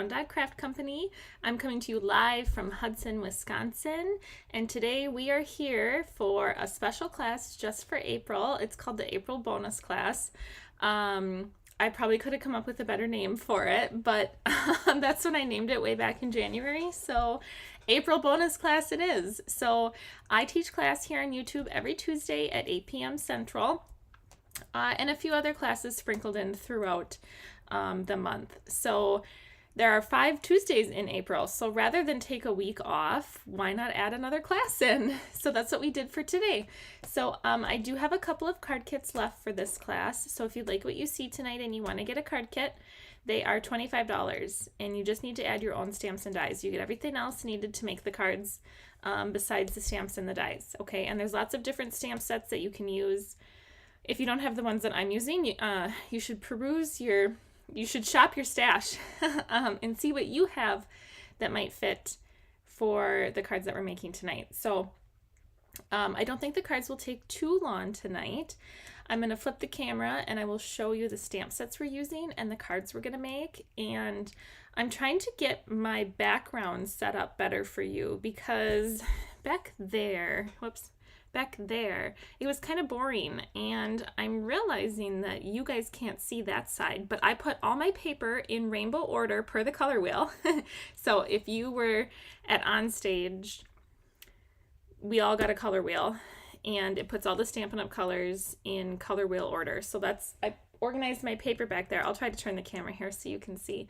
Brown Dog Craft Company. I'm coming to you live from Hudson, Wisconsin, and today we are here for a special class just for April. It's called the April bonus class. I probably could have come up with a better name for it, but that's when I named it way back in January. So April bonus class it is. So I teach class here on YouTube every Tuesday at 8 p.m. Central, and a few other classes sprinkled in throughout the month. So there are 5 Tuesdays in April. So rather than take a week off, why not add another class in? So that's what we did for today. So I do have a couple of card kits left for this class. So if you like what you see tonight and you want to get a card kit, they are $25, and you just need to add your own stamps and dies. You get everything else needed to make the cards besides the stamps and the dies. Okay, and there's lots of different stamp sets that you can use. If you don't have the ones that I'm using, you should you should shop your stash and see what you have that might fit for the cards that we're making tonight. So I don't think the cards will take too long tonight. I'm going to flip the camera and I will show you the stamp sets we're using and the cards we're going to make. And I'm trying to get my background set up better for you because back there, it was kind of boring, and I'm realizing that you guys can't see that side, but I put all my paper in rainbow order per the color wheel. So if you were at Onstage, we all got a color wheel, and it puts all the Stampin' Up! Colors in color wheel order. So I organized my paper back there. I'll try to turn the camera here so you can see,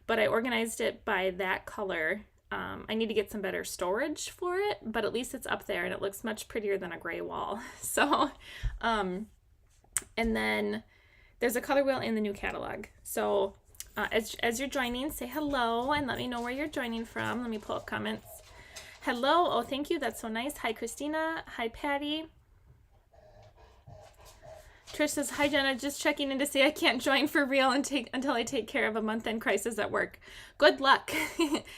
but I organized it by that color. I need to get some better storage for it, but at least it's up there and it looks much prettier than a gray wall. So, and then there's a color wheel in the new catalog. So as you're joining, say hello and let me know where you're joining from. Let me pull up comments. Hello. Oh, thank you. That's so nice. Hi, Christina. Hi, Patty. Trish says, hi, Jenna. Just checking in to say I can't join for real until I take care of a month-end crisis at work. Good luck.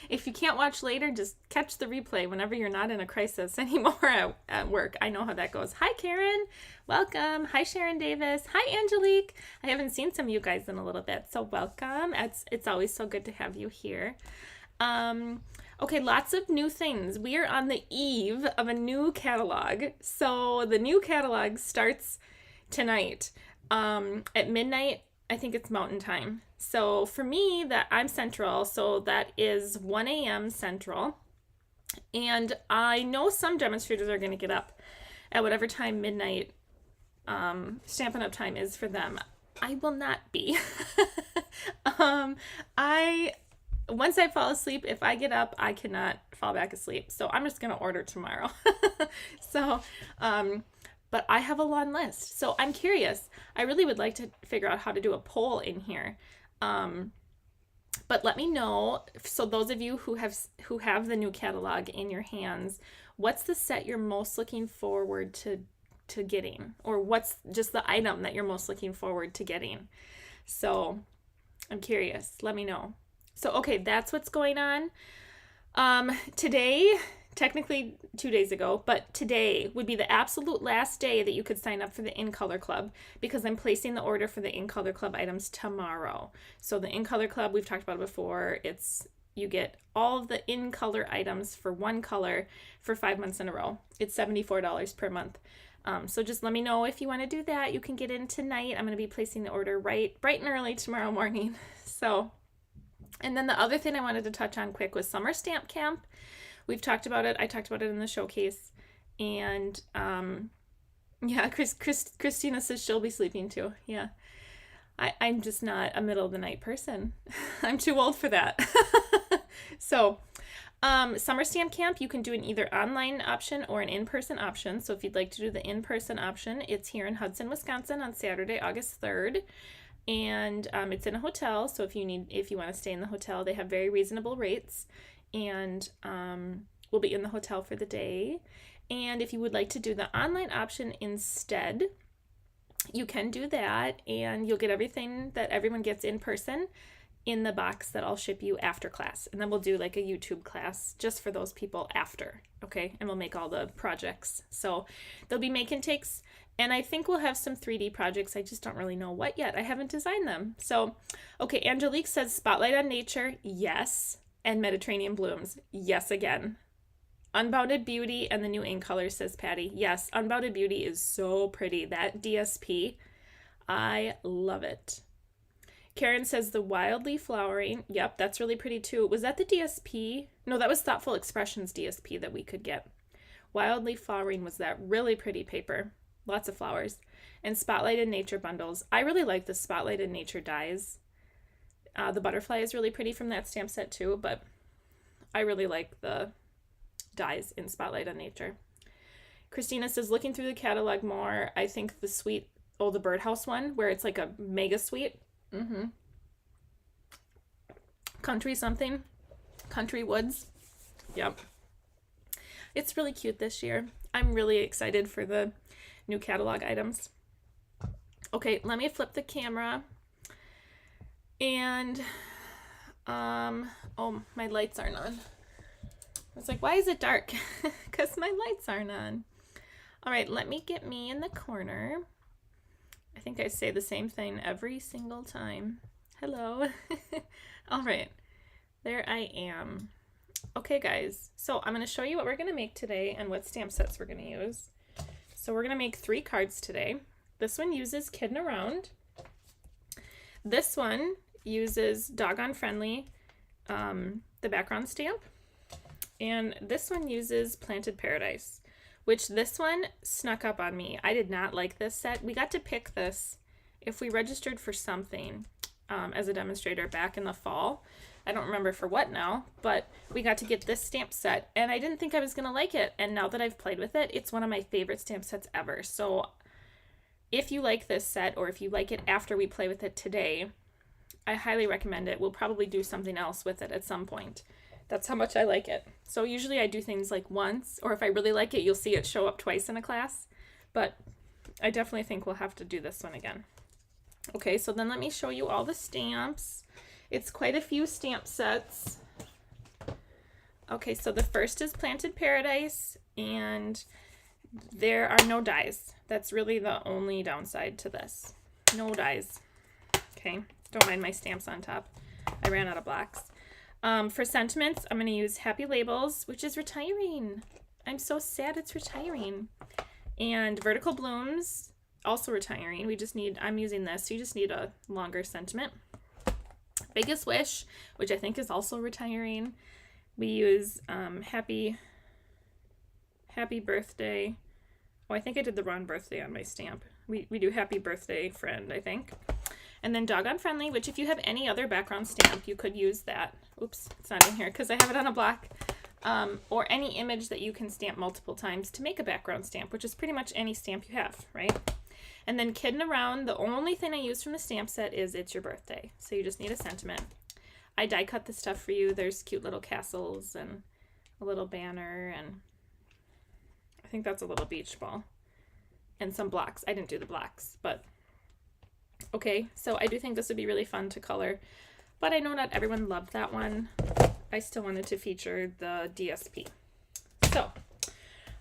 If you can't watch later, just catch the replay whenever you're not in a crisis anymore at work. I know how that goes. Hi, Karen. Welcome. Hi, Sharon Davis. Hi, Angelique. I haven't seen some of you guys in a little bit, so welcome. It's always so good to have you here. Okay, lots of new things. We are on the eve of a new catalog. So the new catalog starts tonight at midnight. I think it's Mountain Time. So for me, I'm Central, so that is 1 a.m. Central. And I know some demonstrators are going to get up at whatever time midnight Stampin' Up! Time is for them. I will not be. Once I fall asleep, if I get up, I cannot fall back asleep. So I'm just going to order tomorrow. But I have a long list, so I'm curious. I really would like to figure out how to do a poll in here. But let me know. So those of you who have the new catalog in your hands, what's the set you're most looking forward to getting? Or what's just the item that you're most looking forward to getting? So I'm curious. Let me know. So, okay, that's what's going on. Today, technically 2 days ago, but today would be the absolute last day that you could sign up for the In Color Club, because I'm placing the order for the In Color Club items tomorrow. So the In Color Club, we've talked about it before, you get all of the In Color items for one color for 5 months in a row. It's $74 per month. So just let me know if you want to do that. You can get in tonight. I'm going to be placing the order bright and early tomorrow morning. So, and then the other thing I wanted to touch on quick was Summer Stamp Camp. We've talked about it. I talked about it in the showcase. And yeah, Christina says she'll be sleeping too. Yeah. I'm just not a middle of the night person. I'm too old for that. So Summer Stamp Camp, you can do an either online option or an in-person option. So if you'd like to do the in-person option, it's here in Hudson, Wisconsin on Saturday, August 3rd. And it's in a hotel. So if you want to stay in the hotel, they have very reasonable rates. And we'll be in the hotel for the day. And if you would like to do the online option instead, you can do that, and you'll get everything that everyone gets in person in the box that I'll ship you after class. And then we'll do like a YouTube class just for those people after, okay? And we'll make all the projects. So they'll be make and takes, and I think we'll have some 3D projects. I just don't really know what yet. I haven't designed them. So, okay, Angelique says Spotlight on Nature, yes. And Mediterranean Blooms, yes again. Unbounded Beauty and the new ink color, says Patty. Yes, Unbounded Beauty is so pretty. That DSP, I love it. Karen says the Wildly Flowering. Yep, that's really pretty too. Was that the DSP? No, that was Thoughtful Expressions DSP that we could get. Wildly Flowering was that really pretty paper. Lots of flowers. And Spotlight in Nature bundles. I really like the Spotlight in Nature dies. The butterfly is really pretty from that stamp set too, but I really like the dies in Spotlight on Nature. Christina says, looking through the catalog more, I think the sweet, the birdhouse one, where it's like a mega sweet. Country something. Country Woods. Yep. It's really cute this year. I'm really excited for the new catalog items. Okay, let me flip the camera. And, oh, my lights aren't on. I was like, why is it dark? Because my lights aren't on. All right, let me get me in the corner. I think I say the same thing every single time. Hello. All right, there I am. Okay, guys, so I'm going to show you what we're going to make today and what stamp sets we're going to use. So we're going to make 3 cards today. This one uses Kiddin Around. This one uses Doggone Friendly, the background stamp. And this one uses Planted Paradise, which this one snuck up on me. I did not like this set. We got to pick this if we registered for something as a demonstrator back in the fall. I don't remember for what now, but we got to get this stamp set, and I didn't think I was going to like it. And now that I've played with it, it's one of my favorite stamp sets ever. So if you like this set, or if you like it after we play with it today, I highly recommend it. We'll probably do something else with it at some point. That's how much I like it. So usually I do things like once, or if I really like it, you'll see it show up twice in a class. But I definitely think we'll have to do this one again. Okay, so then let me show you all the stamps. It's quite a few stamp sets. Okay, so the first is Planted Paradise, and there are no dies. That's really the only downside to this. No dies. Okay, don't mind my stamps on top. I ran out of blocks. For sentiments, I'm going to use Happy Labels, which is retiring. I'm so sad it's retiring. And Vertical Blooms, also retiring. I'm using this, so you just need a longer sentiment. Biggest Wish, which I think is also retiring. We use Happy Birthday. Oh, I think I did the wrong birthday on my stamp. We do Happy Birthday Friend, I think. And then Doggone Friendly, which if you have any other background stamp, you could use that. Oops, it's not in here because I have it on a block. Or any image that you can stamp multiple times to make a background stamp, which is pretty much any stamp you have, right? And then Kiddin Around, the only thing I use from the stamp set is It's Your Birthday. So you just need a sentiment. I die cut this stuff for you. There's cute little castles and a little banner, and I think that's a little beach ball. And some blocks. I didn't do the blocks, but okay, so I do think this would be really fun to color, but I know not everyone loved that one. I still wanted to feature the DSP. So,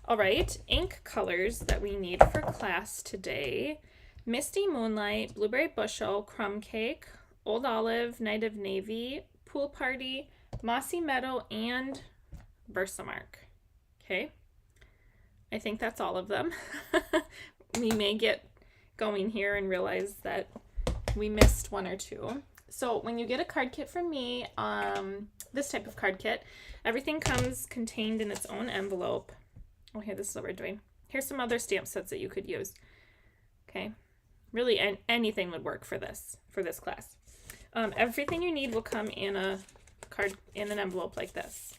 all right, ink colors that we need for class today. Misty Moonlight, Blueberry Bushel, Crumb Cake, Old Olive, Night of Navy, Pool Party, Mossy Meadow, and Versamark. Okay, I think that's all of them. We may get going here and realize that we missed one or two. So when you get a card kit from me, this type of card kit, everything comes contained in its own envelope. Oh, here, this is what we're doing. Here's some other stamp sets that you could use. Okay, really anything would work for this class. Everything you need will come in an envelope like this.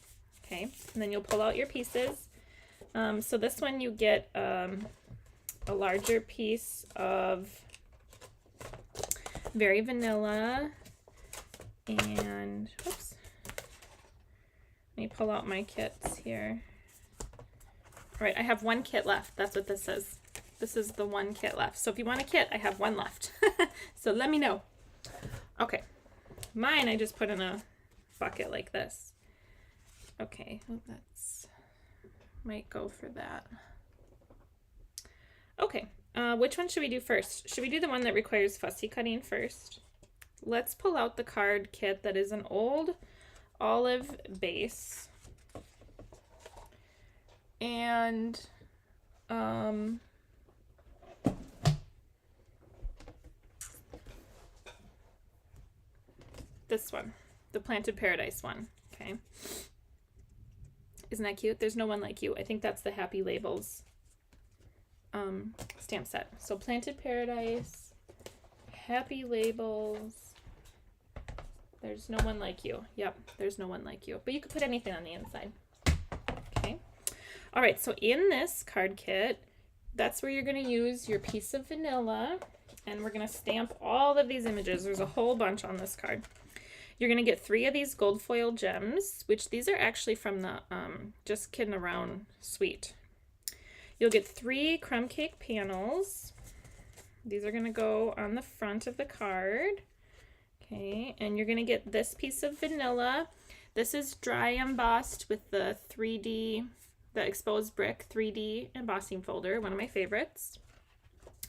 Okay, and then you'll pull out your pieces. So this one you get a larger piece of Very Vanilla, and oops, let me pull out my kits here. All right, I have one kit left. That's what this says. This is the one kit left. So if you want a kit, I have one left. So let me know. Okay, Mine I just put in a bucket like this. Okay, well, that's might go for that. Okay, which one should we do first? Should we do the one that requires fussy cutting first? Let's pull out the card kit that is an old olive base. And this one, the Planted Paradise one. Okay. Isn't that cute? There's no one like you. I think that's the Happy Labels stamp set. So Planted Paradise, Happy Labels. There's no one like you. Yep, there's no one like you. But you could put anything on the inside. Okay. All right, so in this card kit, that's where you're going to use your piece of vanilla, and we're going to stamp all of these images. There's a whole bunch on this card. You're going to get 3 of these gold foil gems, which these are actually from the Just Kiddin' Around suite. You'll get 3 crumb cake panels. These are going to go on the front of the card. Okay, and you're going to get this piece of vanilla. This is dry embossed with the 3D, the exposed brick 3D embossing folder, one of my favorites.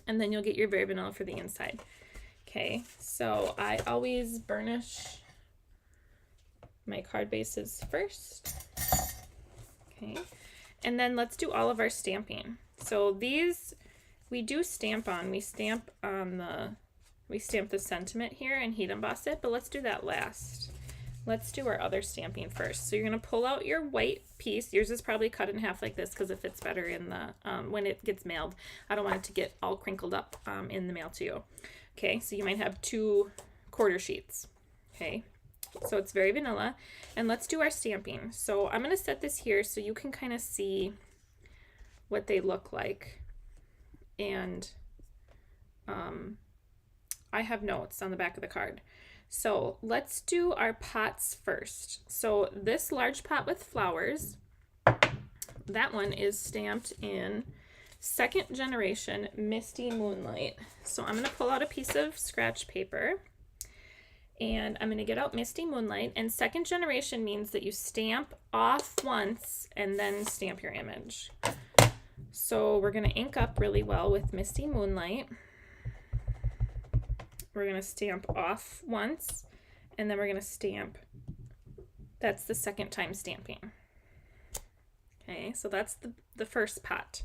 And then you'll get your Very Vanilla for the inside. Okay, so I always burnish my card bases first. Okay, and then let's do all of our stamping. So these we do stamp on. We stamp the sentiment here and heat emboss it, but let's do that last. Let's do our other stamping first. So you're going to pull out your white piece. Yours is probably cut in half like this because it fits better in the when it gets mailed. I don't want it to get all crinkled up in the mail to you. Okay, so you might have 2 quarter sheets. Okay, so it's Very Vanilla. And let's do our stamping. So I'm going to set this here so you can kind of see what they look like. And I have notes on the back of the card. So let's do our pots first. So this large pot with flowers, that one is stamped in 2nd Generation Misty Moonlight. So I'm going to pull out a piece of scratch paper and I'm going to get out Misty Moonlight. And 2nd Generation means that you stamp off once and then stamp your image. So we're going to ink up really well with Misty Moonlight. We're going to stamp off once, and then we're going to stamp. That's the 2nd time stamping. Okay, so that's the first pot.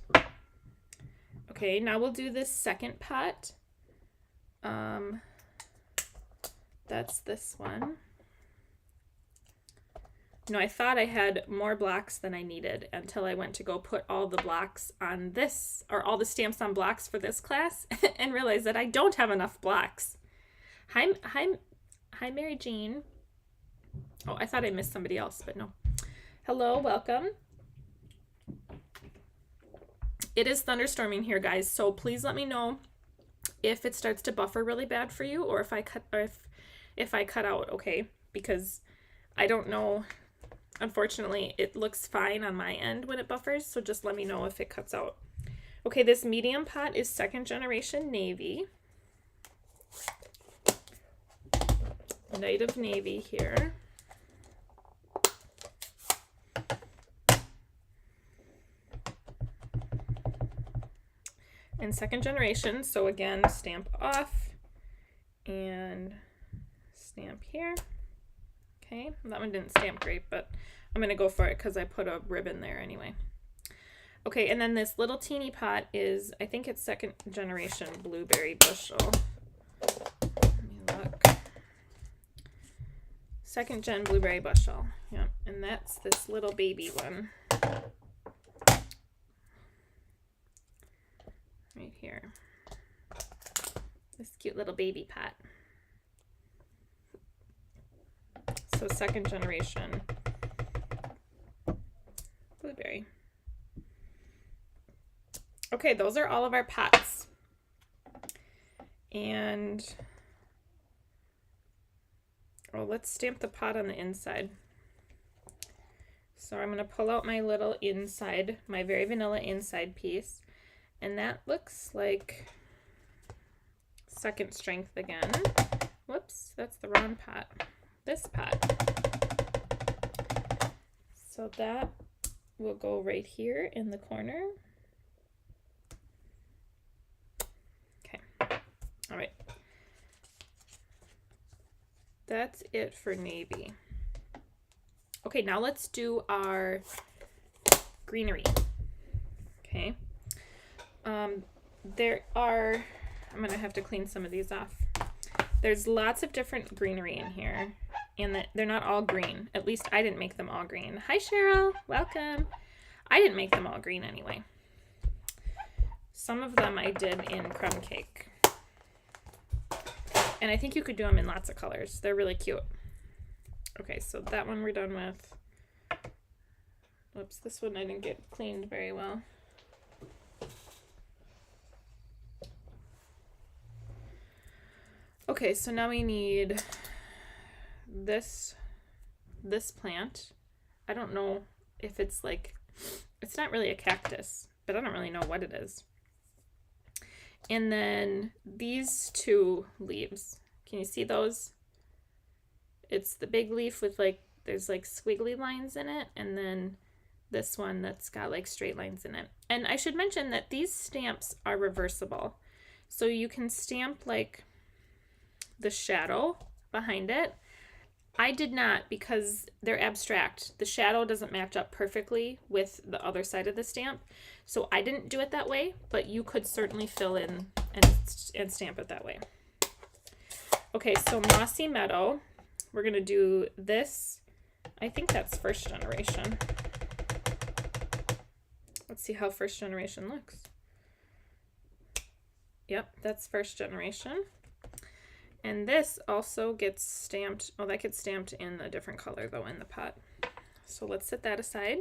Okay, now we'll do this 2nd pot. That's this one. You know, I thought I had more blocks than I needed until I went to go put all the blocks on this, or all the stamps on blocks for this class, and realized that I don't have enough blocks. Hi, Mary Jean. Oh, I thought I missed somebody else, but no. Hello, welcome. It is thunderstorming here, guys, so please let me know if it starts to buffer really bad for you, or if I cut out, okay? Because I don't know. Unfortunately, it looks fine on my end when it buffers, so just let me know if it cuts out. Okay, this medium pot is 2nd Generation Navy. Night of Navy here. And 2nd Generation, so again, stamp off and stamp here. Okay, that one didn't stamp great, but I'm gonna go for it because I put a ribbon there anyway. Okay, and then this little teeny pot is, I think it's 2nd Generation Blueberry Bushel. Let me look. 2nd Gen Blueberry Bushel. Yeah, and that's this little baby one. Right here. This cute little baby pot. So 2nd Generation Blueberry. Okay, those are all of our pots. And let's stamp the pot on the inside. So I'm going to pull out my little inside, my Very Vanilla inside piece. And that looks like 2nd strength again. whoops, that's the wrong pot. This pot. So that will go right here in the corner. Okay, all right. That's it for navy. Okay, now let's do our greenery. Okay. I'm gonna have to clean some of these off. There's lots of different greenery in here, and they're not all green. At least I didn't make them all green. Hi, Cheryl, welcome. I didn't make them all green anyway. Some of them I did in crumb cake. And I think you could do them in lots of colors. They're really cute. Okay, so that one we're done with. Whoops, this one I didn't get cleaned very well. Okay, so now we need this plant. I don't know if it's like, it's not really a cactus, but I don't really know what it is. And then these two leaves. Can you see those? It's the big leaf with like, there's like squiggly lines in it, and then this one that's got like straight lines in it. And I should mention that these stamps are reversible. So you can stamp like the shadow behind it. I did not, because they're abstract. The shadow doesn't match up perfectly with the other side of the stamp. So I didn't do it that way, but you could certainly fill in and stamp it that way. Okay, so Mossy Meadow, we're gonna do this. I think that's first generation. Let's see how first generation looks. Yep, that's first generation. And this also gets stamped. Oh, that gets stamped in a different color though in the pot. So let's set that aside.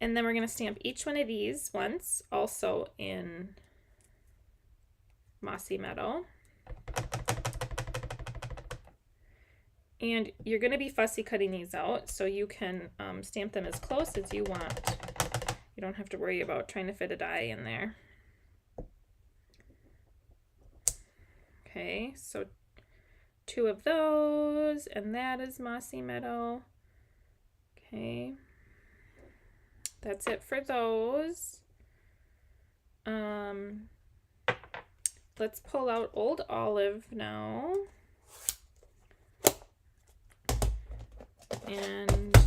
And then we're going to stamp each one of these once, also in Mossy Meadow. And you're going to be fussy cutting these out, so you can stamp them as close as you want. You don't have to worry about trying to fit a die in there. Okay, so 2 of those, and that is Mossy Meadow. Okay, that's it for those. Let's pull out Old Olive now. And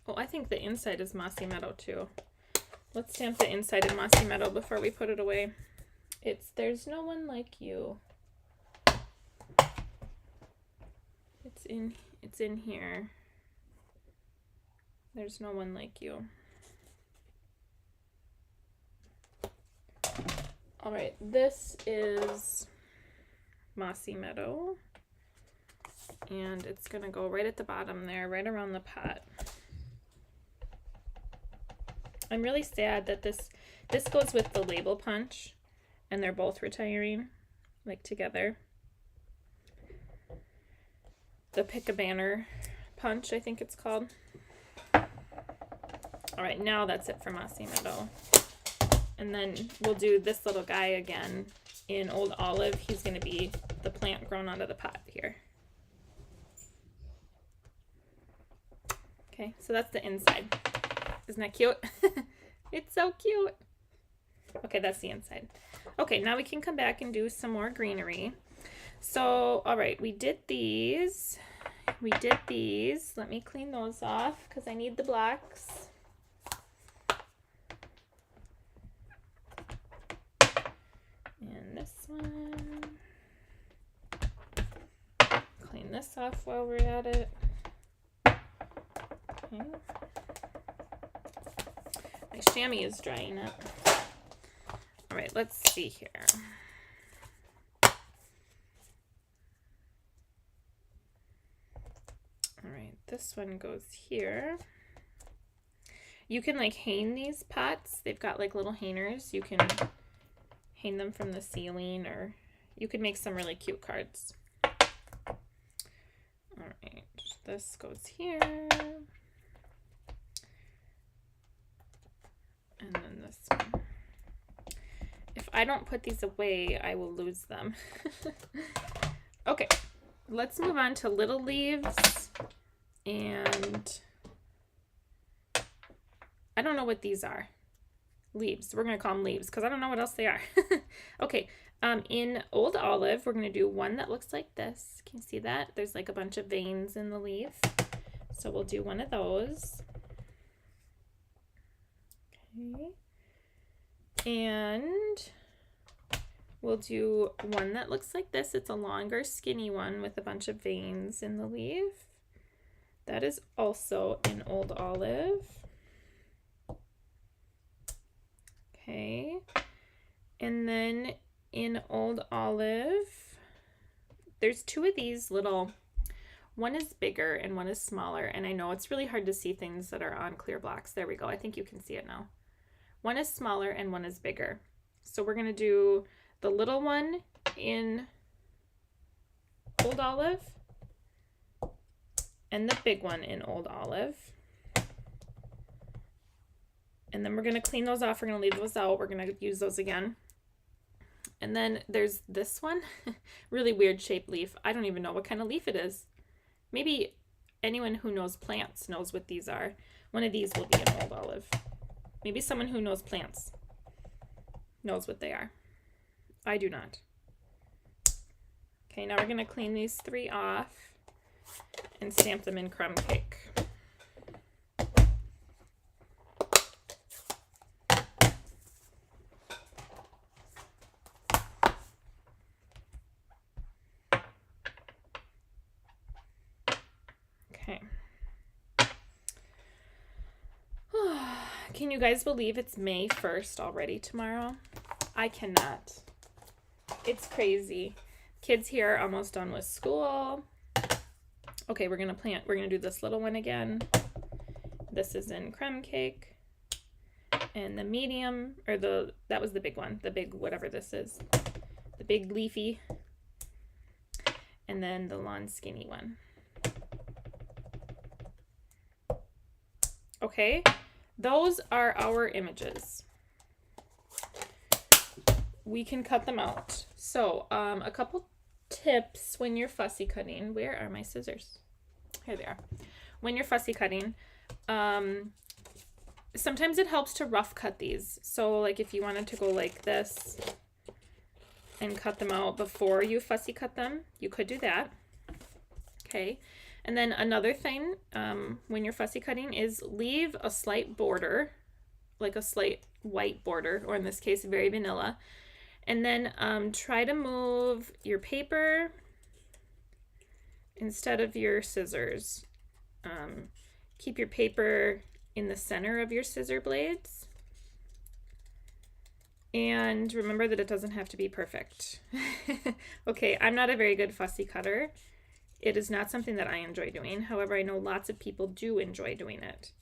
oh, I think the inside is Mossy Meadow too. Let's stamp the inside of Mossy Meadow before we put it away. It's There's No One Like You. It's in here. There's No One Like You. All right, this is Mossy Meadow, and it's gonna go right at the bottom there, right around the pot. I'm really sad that this goes with the label punch, and they're both retiring, like together. The Pick a Banner punch, I think it's called. All right, now that's it for Mossy Meadow. And then we'll do this little guy again in Old Olive. He's going to be the plant grown out of the pot here. Okay, so that's the inside. Isn't that cute? It's so cute. Okay, that's the inside. Okay, now we can come back and do some more greenery. So, all right, we did these. Let me clean those off because I need the blocks. And this one. Clean this off while we're at it. Okay. My chamois is drying up. All right, let's see here. All right, this one goes here. You can like hang these pots. They've got like little hangers. You can hang them from the ceiling, or you could make some really cute cards. All right, this goes here. And then this one. I don't put these away, I will lose them. Okay, let's move on to little leaves. And I don't know what these are. Leaves. We're going to call them leaves because I don't know what else they are. Okay, in Old Olive, we're going to do one that looks like this. Can you see that? There's like a bunch of veins in the leaf. So we'll do one of those. Okay. And we'll do one that looks like this. It's a longer, skinny one with a bunch of veins in the leaf. That is also in Old Olive. Okay. And then in Old Olive, there's two of these little, one is bigger and one is smaller. And I know it's really hard to see things that are on clear blocks. There we go. I think you can see it now. One is smaller and one is bigger. So we're going to do the little one in Old Olive and the big one in Old Olive. And then we're going to clean those off. We're going to leave those out. We're going to use those again. And then there's this one, really weird shaped leaf. I don't even know what kind of leaf it is. Maybe anyone who knows plants knows what these are. One of these will be in Old Olive. Maybe someone who knows plants knows what they are. I do not. Okay, now we're going to clean these three off and stamp them in crumb cake. Okay. Can you guys believe it's May 1st already tomorrow? I cannot. It's crazy. Kids here are almost done with school. Okay, we're gonna do this little one again. This is in crumb cake. And the medium, or that was the big one, the big whatever this is. The big leafy. And then the long skinny one. Okay, those are our images. We can cut them out. So, a couple tips when you're fussy cutting. Where are my scissors? Here they are. When you're fussy cutting, sometimes it helps to rough cut these. So, like if you wanted to go like this and cut them out before you fussy cut them, you could do that. Okay. And then another thing, when you're fussy cutting, is leave a slight border, like a slight white border, or in this case, very vanilla. And then try to move your paper instead of your scissors. Keep your paper in the center of your scissor blades. And remember that it doesn't have to be perfect. Okay, I'm not a very good fussy cutter. It is not something that I enjoy doing. However, I know lots of people do enjoy doing it.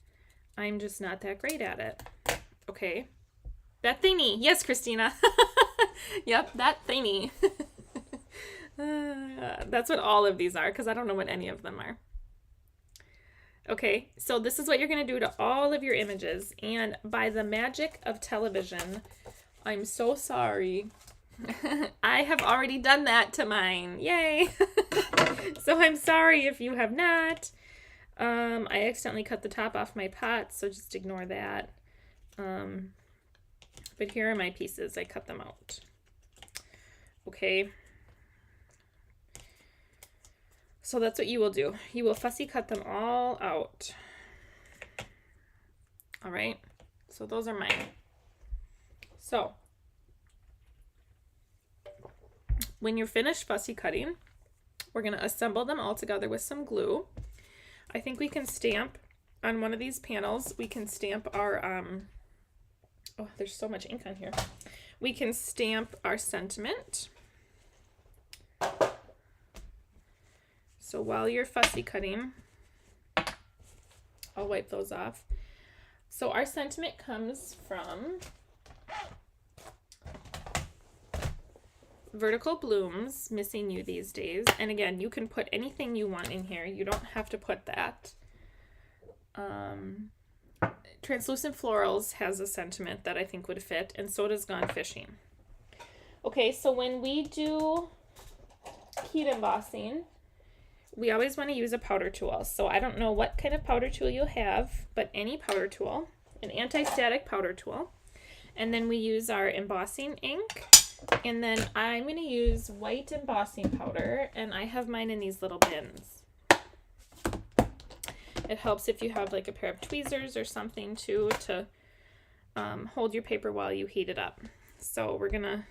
I'm just not that great at it. Okay. That thingy. Yes, Christina. Yep, that thingy. That's what all of these are, because I don't know what any of them are. Okay, so this is what you're going to do to all of your images. And by the magic of television, I'm so sorry. I have already done that to mine. Yay! So I'm sorry if you have not. I accidentally cut the top off my pot, so just ignore that. But here are my pieces. I cut them out. Okay. So that's what you will do. You will fussy cut them all out. All right. So those are mine. So when you're finished fussy cutting, we're going to assemble them all together with some glue. I think we can stamp on one of these panels. We can stamp our, oh, there's so much ink on here. We can stamp our sentiment. So while you're fussy cutting, I'll wipe those off. So our sentiment comes from Vertical Blooms, Missing You These Days. And again, you can put anything you want in here. You don't have to put that. Translucent Florals has a sentiment that I think would fit, and so does Gone Fishing. Okay, so when we do heat embossing, we always want to use a powder tool. So I don't know what kind of powder tool you'll have, but any powder tool, an anti-static powder tool. And then we use our embossing ink. And then I'm going to use white embossing powder, and I have mine in these little bins. It helps if you have like a pair of tweezers or something too to hold your paper while you heat it up. So we're going to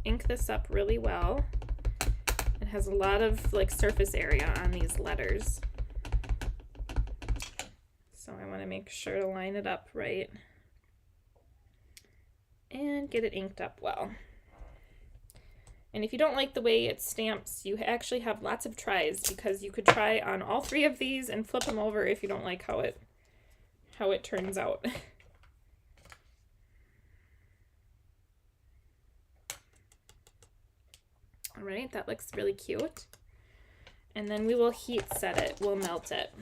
ink this up really well. It has a lot of like surface area on these letters. So I want to make sure to line it up right and get it inked up well. And if you don't like the way it stamps, you actually have lots of tries, because you could try on all 3 of these and flip them over if you don't like how it turns out. All right, that looks really cute. And then we will heat set it, we'll melt it.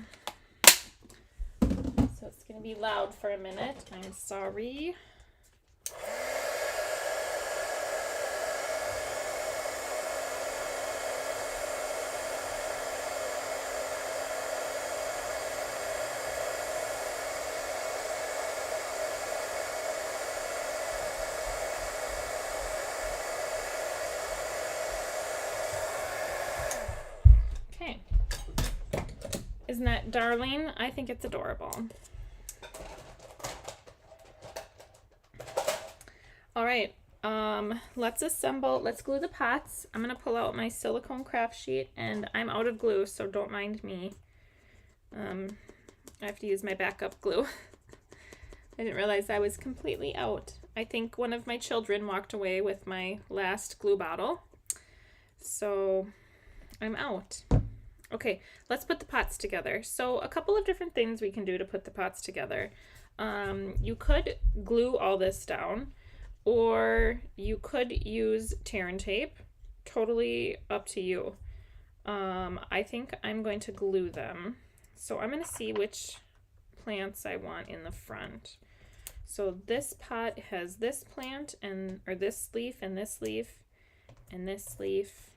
So it's gonna be loud for a minute, I'm sorry. Isn't that darling? I think it's adorable. All right, let's glue the pots. I'm gonna pull out my silicone craft sheet, and I'm out of glue, so don't mind me. I have to use my backup glue. I didn't realize I was completely out. I think one of my children walked away with my last glue bottle, so I'm out. Okay, let's put the pots together. So a couple of different things we can do to put the pots together. You could glue all this down, or you could use tear and tape. Totally up to you. I think I'm going to glue them. So I'm going to see which plants I want in the front. So this pot has this plant, or this leaf, and this leaf, and this leaf,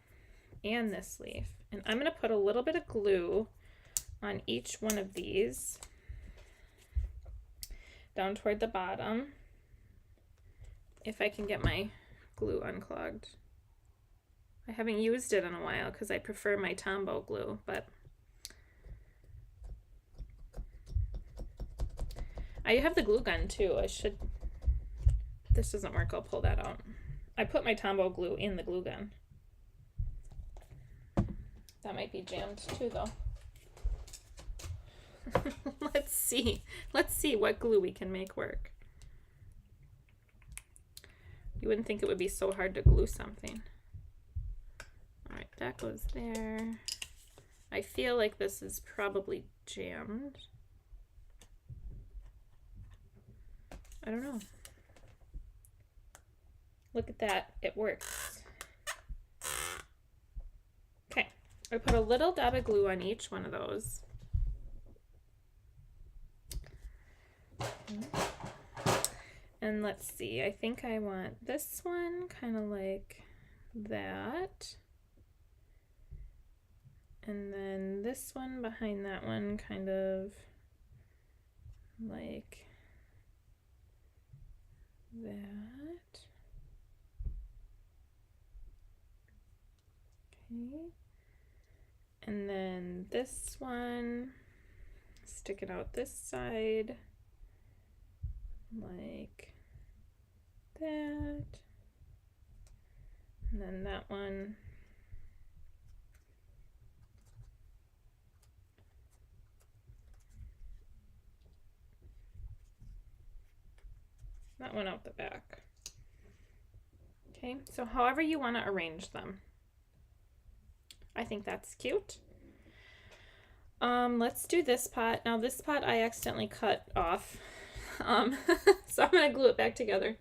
and this leaf. And I'm going to put a little bit of glue on each one of these down toward the bottom, if I can get my glue unclogged. I haven't used it in a while because I prefer my Tombow glue, but I have the glue gun too. If this doesn't work, I'll pull that out. I put my Tombow glue in the glue gun. That might be jammed too, though. Let's see what glue we can make work. You wouldn't think it would be so hard to glue something. All right, that goes there. I feel like this is probably jammed. I don't know. Look at that, it works. Okay, I put a little dab of glue on each one of those. And let's see, I think I want this one kind of like that. And then this one behind that one kind of like that. Okay. And then this one, stick it out this side like that. And then that one out the back. Okay, so however you want to arrange them. I think that's cute. Let's do this pot. Now this pot I accidentally cut off. So I'm gonna glue it back together.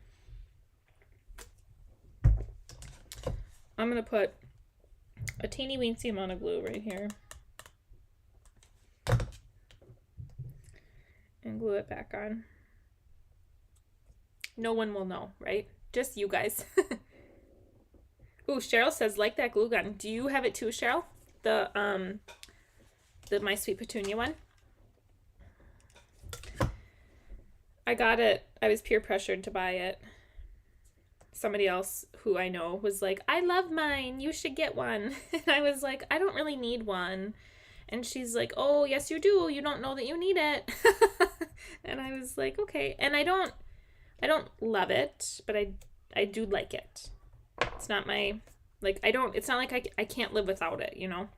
I'm gonna put a teeny weensy amount of glue right here and glue it back on. No one will know, right? Just you guys. Ooh, Cheryl says, like that glue gun. Do you have it too, Cheryl? The My Sweet Petunia one? I got it. I was peer pressured to buy it. Somebody else who I know was like, I love mine. You should get one. And I was like, I don't really need one. And she's like, oh, yes, you do. You don't know that you need it. And I was like, okay. And I don't love it, but I do like it. It's not my, like, it's not like I can't live without it, you know?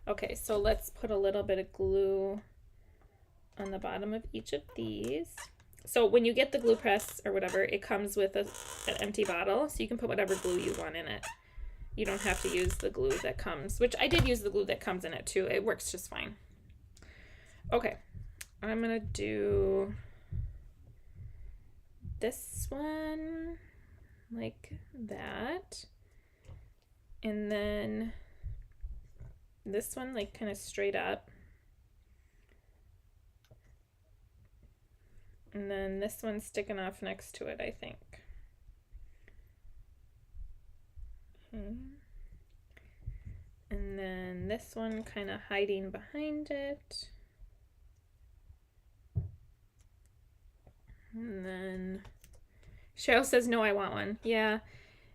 Okay, so let's put a little bit of glue on the bottom of each of these. So when you get the glue press or whatever, it comes with an empty bottle, so you can put whatever glue you want in it. You don't have to use the glue that comes, which I did use the glue that comes in it too. It works just fine. Okay, I'm gonna do this one like that, and then this one like kind of straight up, and then this one sticking off next to it, I think. Okay. And then this one kind of hiding behind it. And then Cheryl says, no, I want one. Yeah,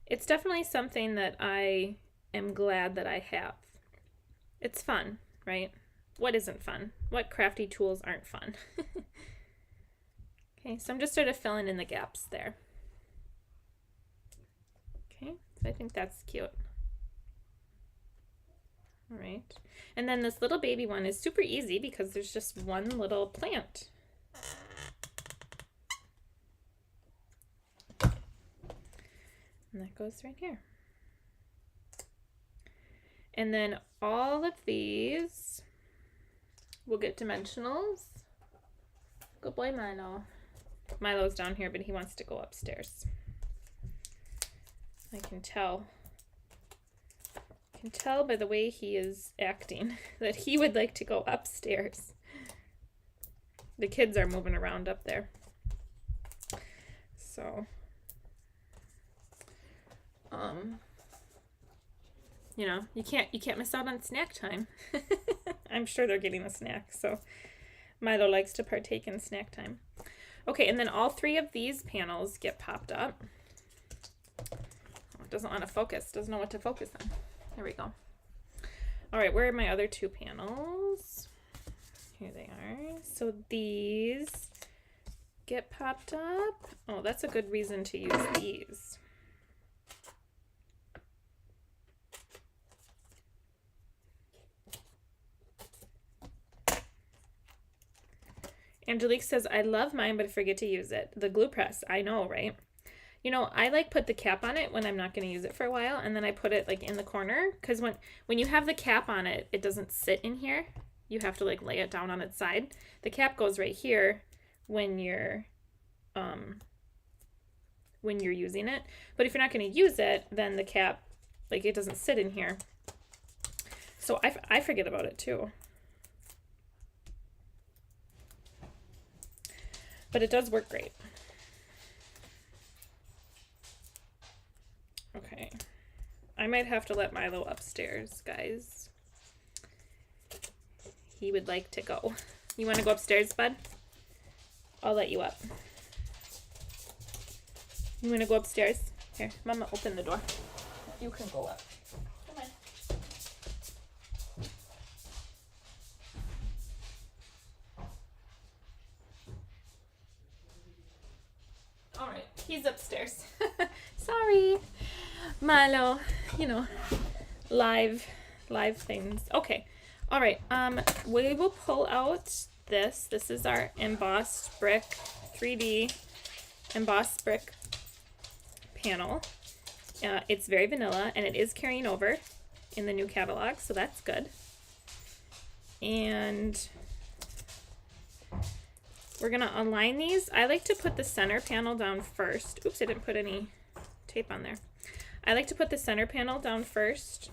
it's definitely something that I am glad that I have. It's fun, right? What isn't fun? What crafty tools aren't fun? Okay, so I'm just sort of filling in the gaps there. Okay, so I think that's cute. All right, and then this little baby one is super easy because there's just one little plant. And that goes right here. And then all of these will get dimensionals. Good boy, Milo. Milo's down here, but he wants to go upstairs. I can tell. I can tell by the way he is acting that he would like to go upstairs. The kids are moving around up there. So, you know, you can't miss out on snack time. I'm sure they're getting a snack, so Milo likes to partake in snack time. Okay, and then all three of these panels get popped up. Oh, it doesn't want to focus, doesn't know what to focus on. There we go. All right, where are my other two panels? Here they are. So these get popped up. Oh, that's a good reason to use these. Angelique says, I love mine, but I forget to use it. The glue press, I know, right? You know, I like put the cap on it when I'm not going to use it for a while, and then I put it like in the corner, because when you have the cap on it, it doesn't sit in here. You have to like lay it down on its side. The cap goes right here when you're using it. But if you're not going to use it, then the cap, like, it doesn't sit in here. So I forget about it too. But it does work great. Okay. I might have to let Milo upstairs, guys. He would like to go. You want to go upstairs, bud? I'll let you up. You want to go upstairs? Here, Mama, open the door. You can go up. Come on. All right, he's upstairs. Sorry, Milo. You know, live things. Okay, all right. We will pull out this. This is our embossed brick, 3D embossed brick panel. It's very vanilla, and it is carrying over in the new catalog, so that's good. And we're gonna align these. I like to put the center panel down first. Oops, I didn't put any tape on there. I like to put the center panel down first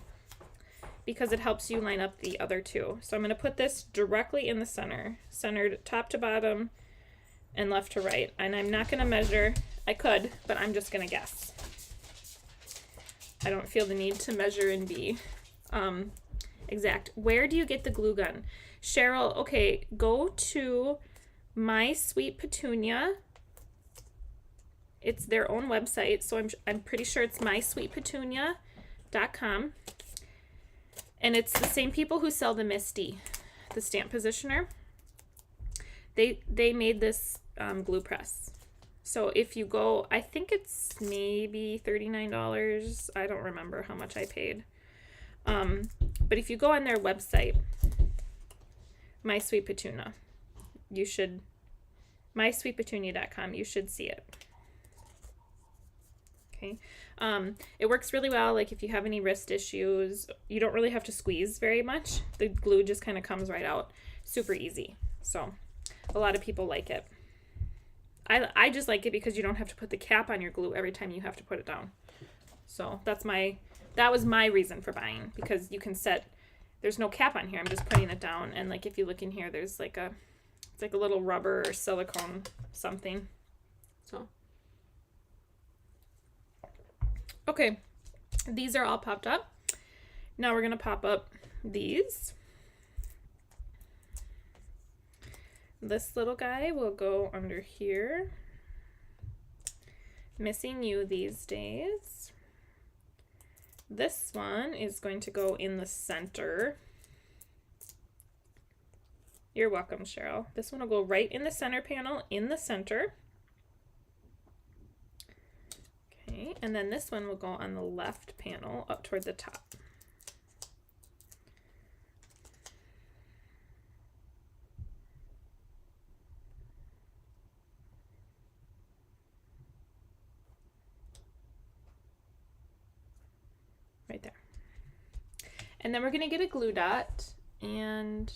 because it helps you line up the other two. So I'm gonna put this directly in the center, centered top to bottom and left to right. And I'm not gonna measure. I could, but I'm just gonna guess. I don't feel the need to measure and be exact. Where do you get the glue gun? Cheryl, okay, go to My Sweet Petunia. It's their own website, so I'm pretty sure it's mysweetpetunia.com. And it's the same people who sell the Misty, the stamp positioner. They made this glue press. So if you go, I think it's maybe $39. I don't remember how much I paid. But if you go on their website, My Sweet Petunia, you should, mysweetpetunia.com, you should see it. Okay. It works really well. Like if you have any wrist issues, you don't really have to squeeze very much. The glue just kind of comes right out. Super easy. So a lot of people like it. I just like it because you don't have to put the cap on your glue every time you have to put it down. So that was my reason for buying, because you can set, there's no cap on here. I'm just putting it down, and like if you look in here, there's like it's like a little rubber or silicone something. So okay, these are all popped up. Now we're gonna pop up these. This little guy will go under here. Missing you these days. This one is going to go in the center. You're welcome, Cheryl. This one will go right in the center panel, in the center. Okay, and then this one will go on the left panel up toward the top. Right there. And then we're gonna get a glue dot, and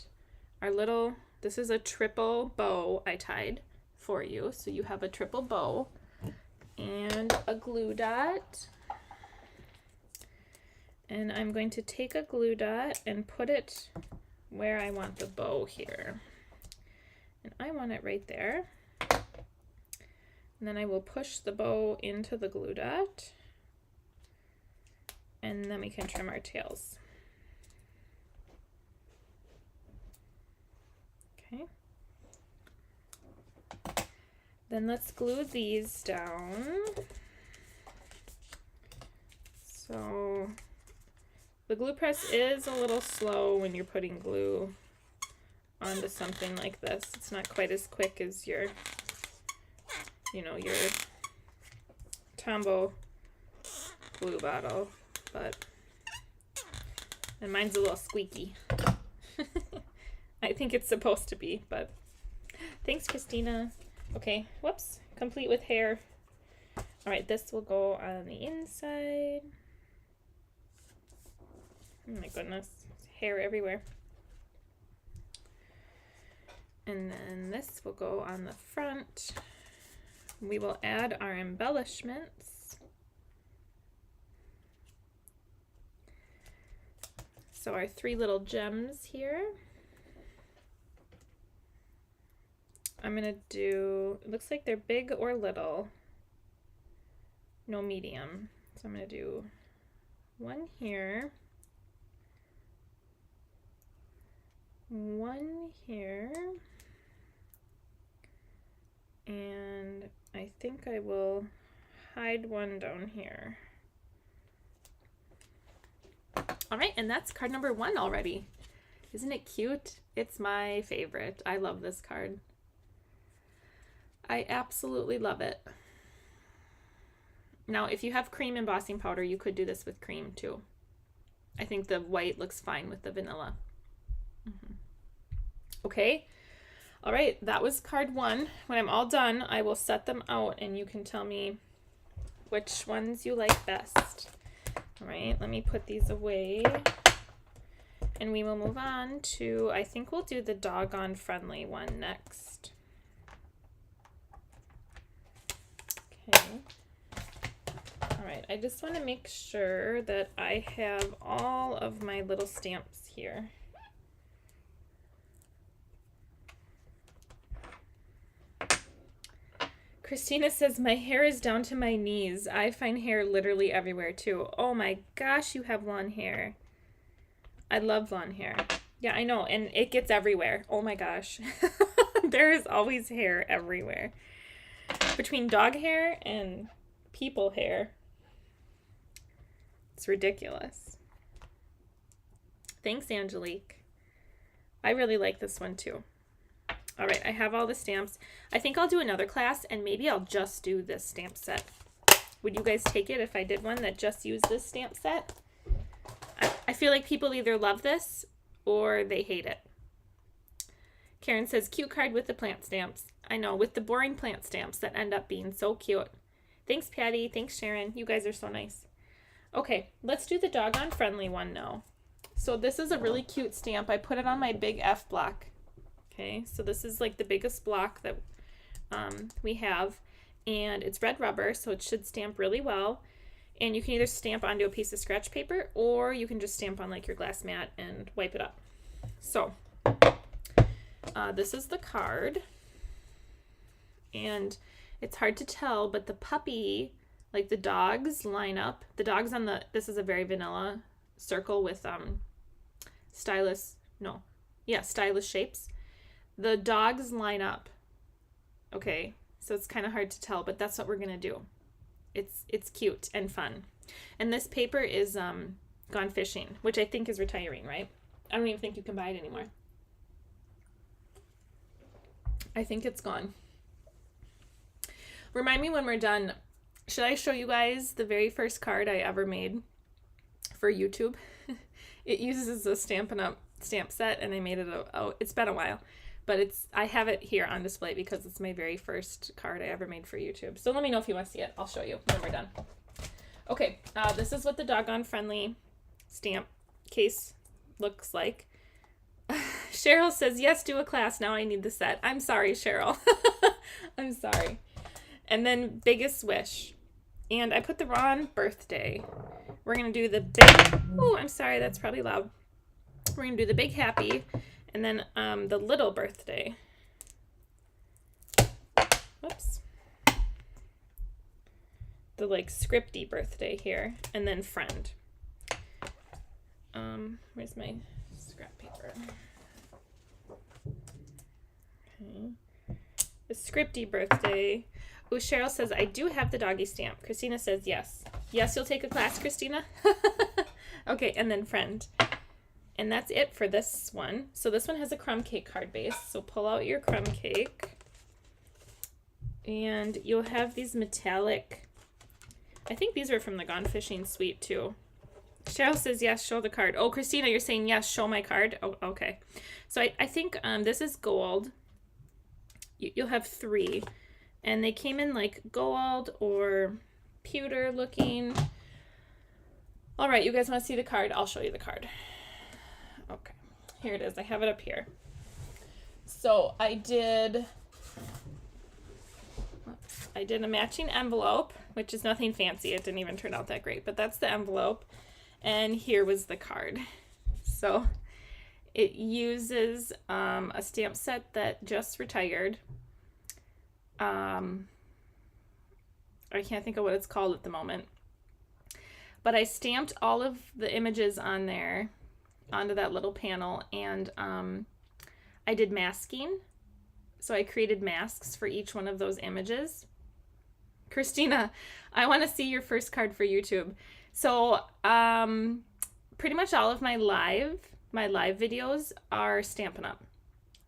our little, this is a triple bow I tied for you. So you have a triple bow and a glue dot. And I'm going to take a glue dot and put it where I want the bow here. And I want it right there. And then I will push the bow into the glue dot. And then we can trim our tails. Okay. Then let's glue these down. So the glue press is a little slow when you're putting glue onto something like this. It's not quite as quick as your, your Tombow glue bottle. And mine's a little squeaky. I think it's supposed to be, but thanks, Christina. Okay, whoops, complete with hair. All right, this will go on the inside. Oh my goodness, hair everywhere. And then this will go on the front. We will add our embellishments. So our three little gems here. I'm gonna do, it looks like they're big or little, no medium. So I'm gonna do one here, one here, and I think I will hide one down here. All right, and that's card number 1 already. Isn't it cute? It's my favorite. I love this card. I absolutely love it. Now, if you have cream embossing powder, you could do this with cream too. I think the white looks fine with the vanilla. Okay. All right, that was card 1. When I'm all done, I will set them out and you can tell me which ones you like best. All right, let me put these away. And we will move on to, I think we'll do the Doggone friendly one next. Okay. All right, I just want to make sure that I have all of my little stamps here. Christina says, my hair is down to my knees. I find hair literally everywhere too. Oh my gosh, you have long hair. I love long hair. Yeah, I know, and it gets everywhere. Oh my gosh. There is always hair everywhere. Between dog hair and people hair. It's ridiculous. Thanks, Angelique. I really like this one too. All right, I have all the stamps. I think I'll do another class, and maybe I'll just do this stamp set. Would you guys take it if I did one that just used this stamp set? I feel like people either love this or they hate it. Karen says, cute card with the plant stamps. I know, with the boring plant stamps that end up being so cute. Thanks, Patty. Thanks, Sharon. You guys are so nice. Okay, let's do the Doggone friendly one now. So this is a really cute stamp. I put it on my big F block. Okay, so this is like the biggest block that we have, and it's red rubber, so it should stamp really well. And you can either stamp onto a piece of scratch paper, or you can just stamp on like your glass mat and wipe it up. So this is the card, and it's hard to tell, but the puppy, like the dogs line up. The dogs on this is a very vanilla circle with stylish shapes. The dogs line up. Okay, so it's kind of hard to tell, but that's what we're gonna do. It's cute and fun. And this paper is Gone Fishing, which I think is retiring, right? I don't even think you can buy it anymore. I think it's gone. Remind me when we're done. Should I show you guys the very first card I ever made for YouTube? It uses a Stampin' Up stamp set, and I made it it's been a while. But I have it here on display because it's my very first card I ever made for YouTube. So let me know if you want to see it. I'll show you when we're done. Okay, this is what the Doggone friendly stamp case looks like. Cheryl says, yes, do a class. Now I need the set. I'm sorry, Cheryl. I'm sorry. And then Biggest Wish. And I put the wrong birthday. We're going to do the big... Oh, I'm sorry. That's probably loud. We're going to do the Big Happy. And then the little birthday. Whoops. The like scripty birthday here. And then friend. Where's my scrap paper? Okay. The scripty birthday. Oh, Cheryl says, I do have the doggy stamp. Christina says, yes. Yes, you'll take a class, Christina? Okay, and then friend. And that's it for this one. So this one has a crumb cake card base. So pull out your crumb cake. And you'll have these metallic... I think these are from the Gone Fishing suite too. Cheryl says, yes, show the card. Oh, Christina, you're saying, yes, show my card? Oh, okay. So I think this is gold. You'll have 3. And they came in like gold or pewter looking. All right, you guys want to see the card? I'll show you the card. Okay, here it is. I have it up here. So I did a matching envelope, which is nothing fancy. It didn't even turn out that great, but that's the envelope. And here was the card. So it uses a stamp set that just retired. I can't think of what it's called at the moment. But I stamped all of the images on there onto that little panel, and I did masking. So I created masks for each one of those images. Christina, I want to see your first card for YouTube. So pretty much all of my live videos are Stampin' Up.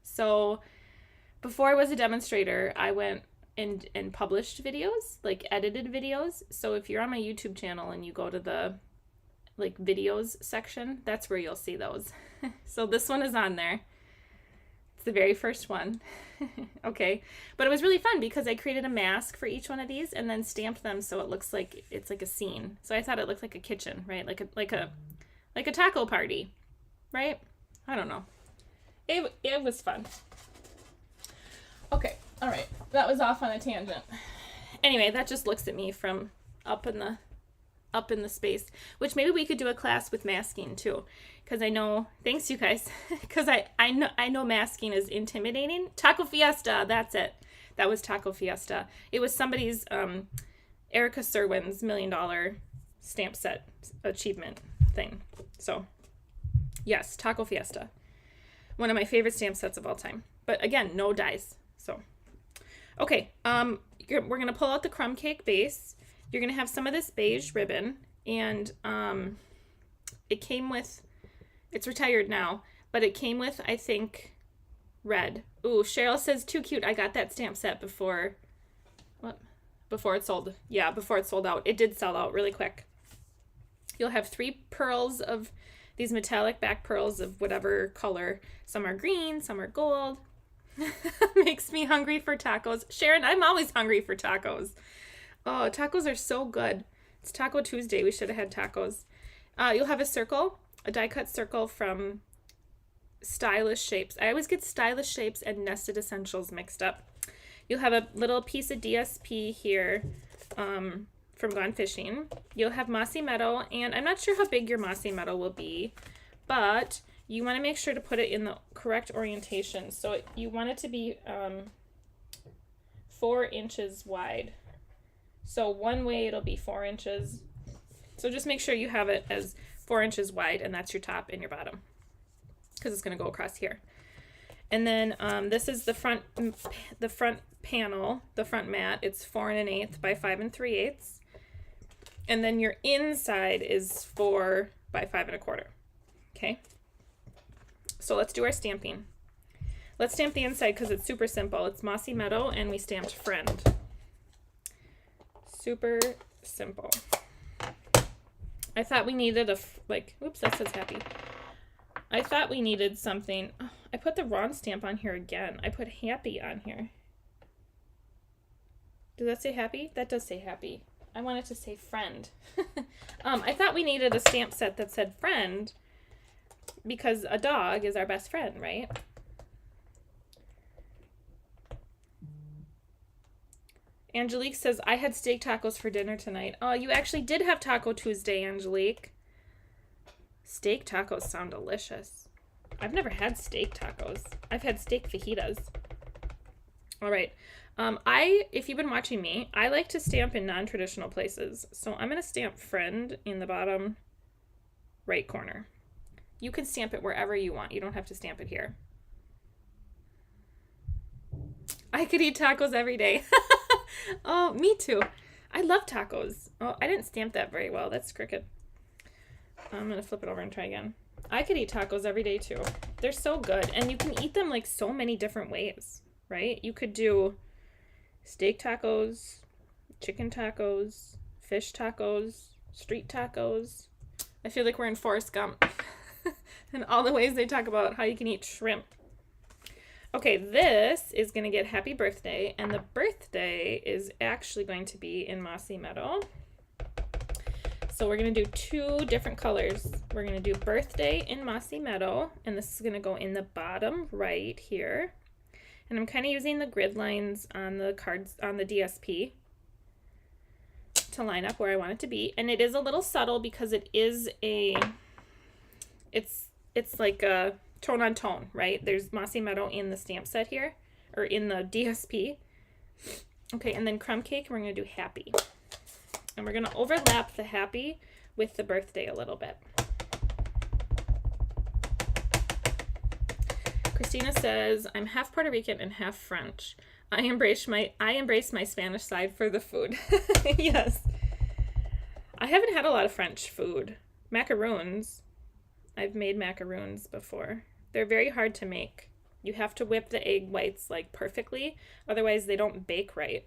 So before I was a demonstrator, I went and published videos, like edited videos. So if you're on my YouTube channel and you go to the like videos section, that's where you'll see those. So this one is on there. It's the very first one. Okay. But it was really fun because I created a mask for each one of these and then stamped them so it looks like it's like a scene. So I thought it looked like a kitchen, right? Like a taco party, right? I don't know. It was fun. Okay. All right. That was off on a tangent. Anyway, that just looks at me from up in the space, which maybe we could do a class with masking too. Because I know, thanks you guys, because I know masking is intimidating. Taco Fiesta, that's it. That was Taco Fiesta. It was somebody's, Erica Serwin's $1 million stamp set achievement thing. So, yes, Taco Fiesta. One of my favorite stamp sets of all time. But again, no dies. So, okay, we're going to pull out the crumb cake base. You're going to have some of this beige ribbon, and it came with, it's retired now, but it came with, I think, red. Ooh, Cheryl says, too cute. I got that stamp set before, what? Before it sold. Yeah, before it sold out. It did sell out really quick. You'll have 3 pearls of these metallic back pearls of whatever color. Some are green, some are gold. Makes me hungry for tacos. Sharon, I'm always hungry for tacos. Oh, tacos are so good. It's Taco Tuesday. We should have had tacos. You'll have a circle, a die cut circle from Stylish Shapes. I always get Stylish Shapes and Nested Essentials mixed up. You'll have a little piece of DSP here from Gone Fishing. You'll have Mossy Meadow, and I'm not sure how big your Mossy Meadow will be, but you want to make sure to put it in the correct orientation. So you want it to be 4 inches wide. So one way it'll be 4 inches. So just make sure you have it as 4 inches wide, and that's your top and your bottom, because it's going to go across here. And then this is the front panel, the front mat. It's 4 1/8 by 5 3/8. And then your inside is 4 by 5 1/4. Okay. So let's do our stamping. Let's stamp the inside because it's super simple. It's Mossy Meadow, and we stamped Friend. Super simple. I thought we needed oops, that says happy. I thought we needed something. Oh, I put the wrong stamp on here again. I put happy on here. Does that say happy? That does say happy. I wanted to say friend. I thought we needed a stamp set that said friend because a dog is our best friend, right? Angelique says, I had steak tacos for dinner tonight. Oh, you actually did have Taco Tuesday, Angelique. Steak tacos sound delicious. I've never had steak tacos. I've had steak fajitas. All right. If you've been watching me, I like to stamp in non-traditional places. So I'm going to stamp friend in the bottom right corner. You can stamp it wherever you want. You don't have to stamp it here. I could eat tacos every day. Oh, me too. I love tacos. Oh, I didn't stamp that very well. That's crooked. I'm going to flip it over and try again. I could eat tacos every day too. They're so good. And you can eat them like so many different ways, right? You could do steak tacos, chicken tacos, fish tacos, street tacos. I feel like we're in Forrest Gump. And all the ways they talk about how you can eat shrimp. Okay, this is going to get happy birthday, and the birthday is actually going to be in Mossy Meadow. So we're going to do 2 different colors. We're going to do birthday in Mossy Meadow, and this is going to go in the bottom right here. And I'm kind of using the grid lines on the cards on the DSP to line up where I want it to be. And it is a little subtle because it is it's like a tone on tone, right? There's Mossy Meadow in the stamp set here, or in the DSP. Okay, and then crumb cake, we're going to do happy. And we're going to overlap the happy with the birthday a little bit. Christina says, I'm half Puerto Rican and half French. I embrace my Spanish side for the food. Yes. I haven't had a lot of French food. Macaroons. I've made macaroons before. They're very hard to make. You have to whip the egg whites like perfectly, otherwise they don't bake right.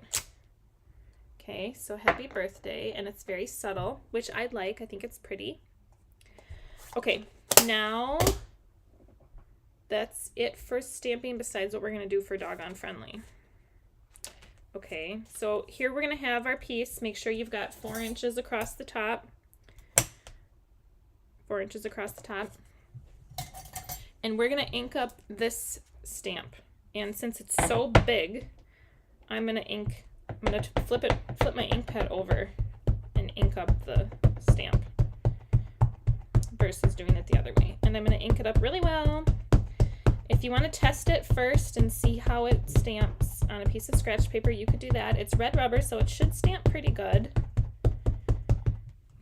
Okay, so happy birthday, and it's very subtle, which I like. I think it's pretty. Okay, now that's it for stamping besides what we're going to do for Doggone Friendly. Okay, so here we're going to have our piece. Make sure you've got 4 inches across the top. 4 inches across the top. And we're going to ink up this stamp. And since it's so big, I'm going to flip my ink pad over and ink up the stamp versus doing it the other way. And I'm going to ink it up really well. If you want to test it first and see how it stamps, on a piece of scratch paper, you could do that. It's red rubber, so it should stamp pretty good.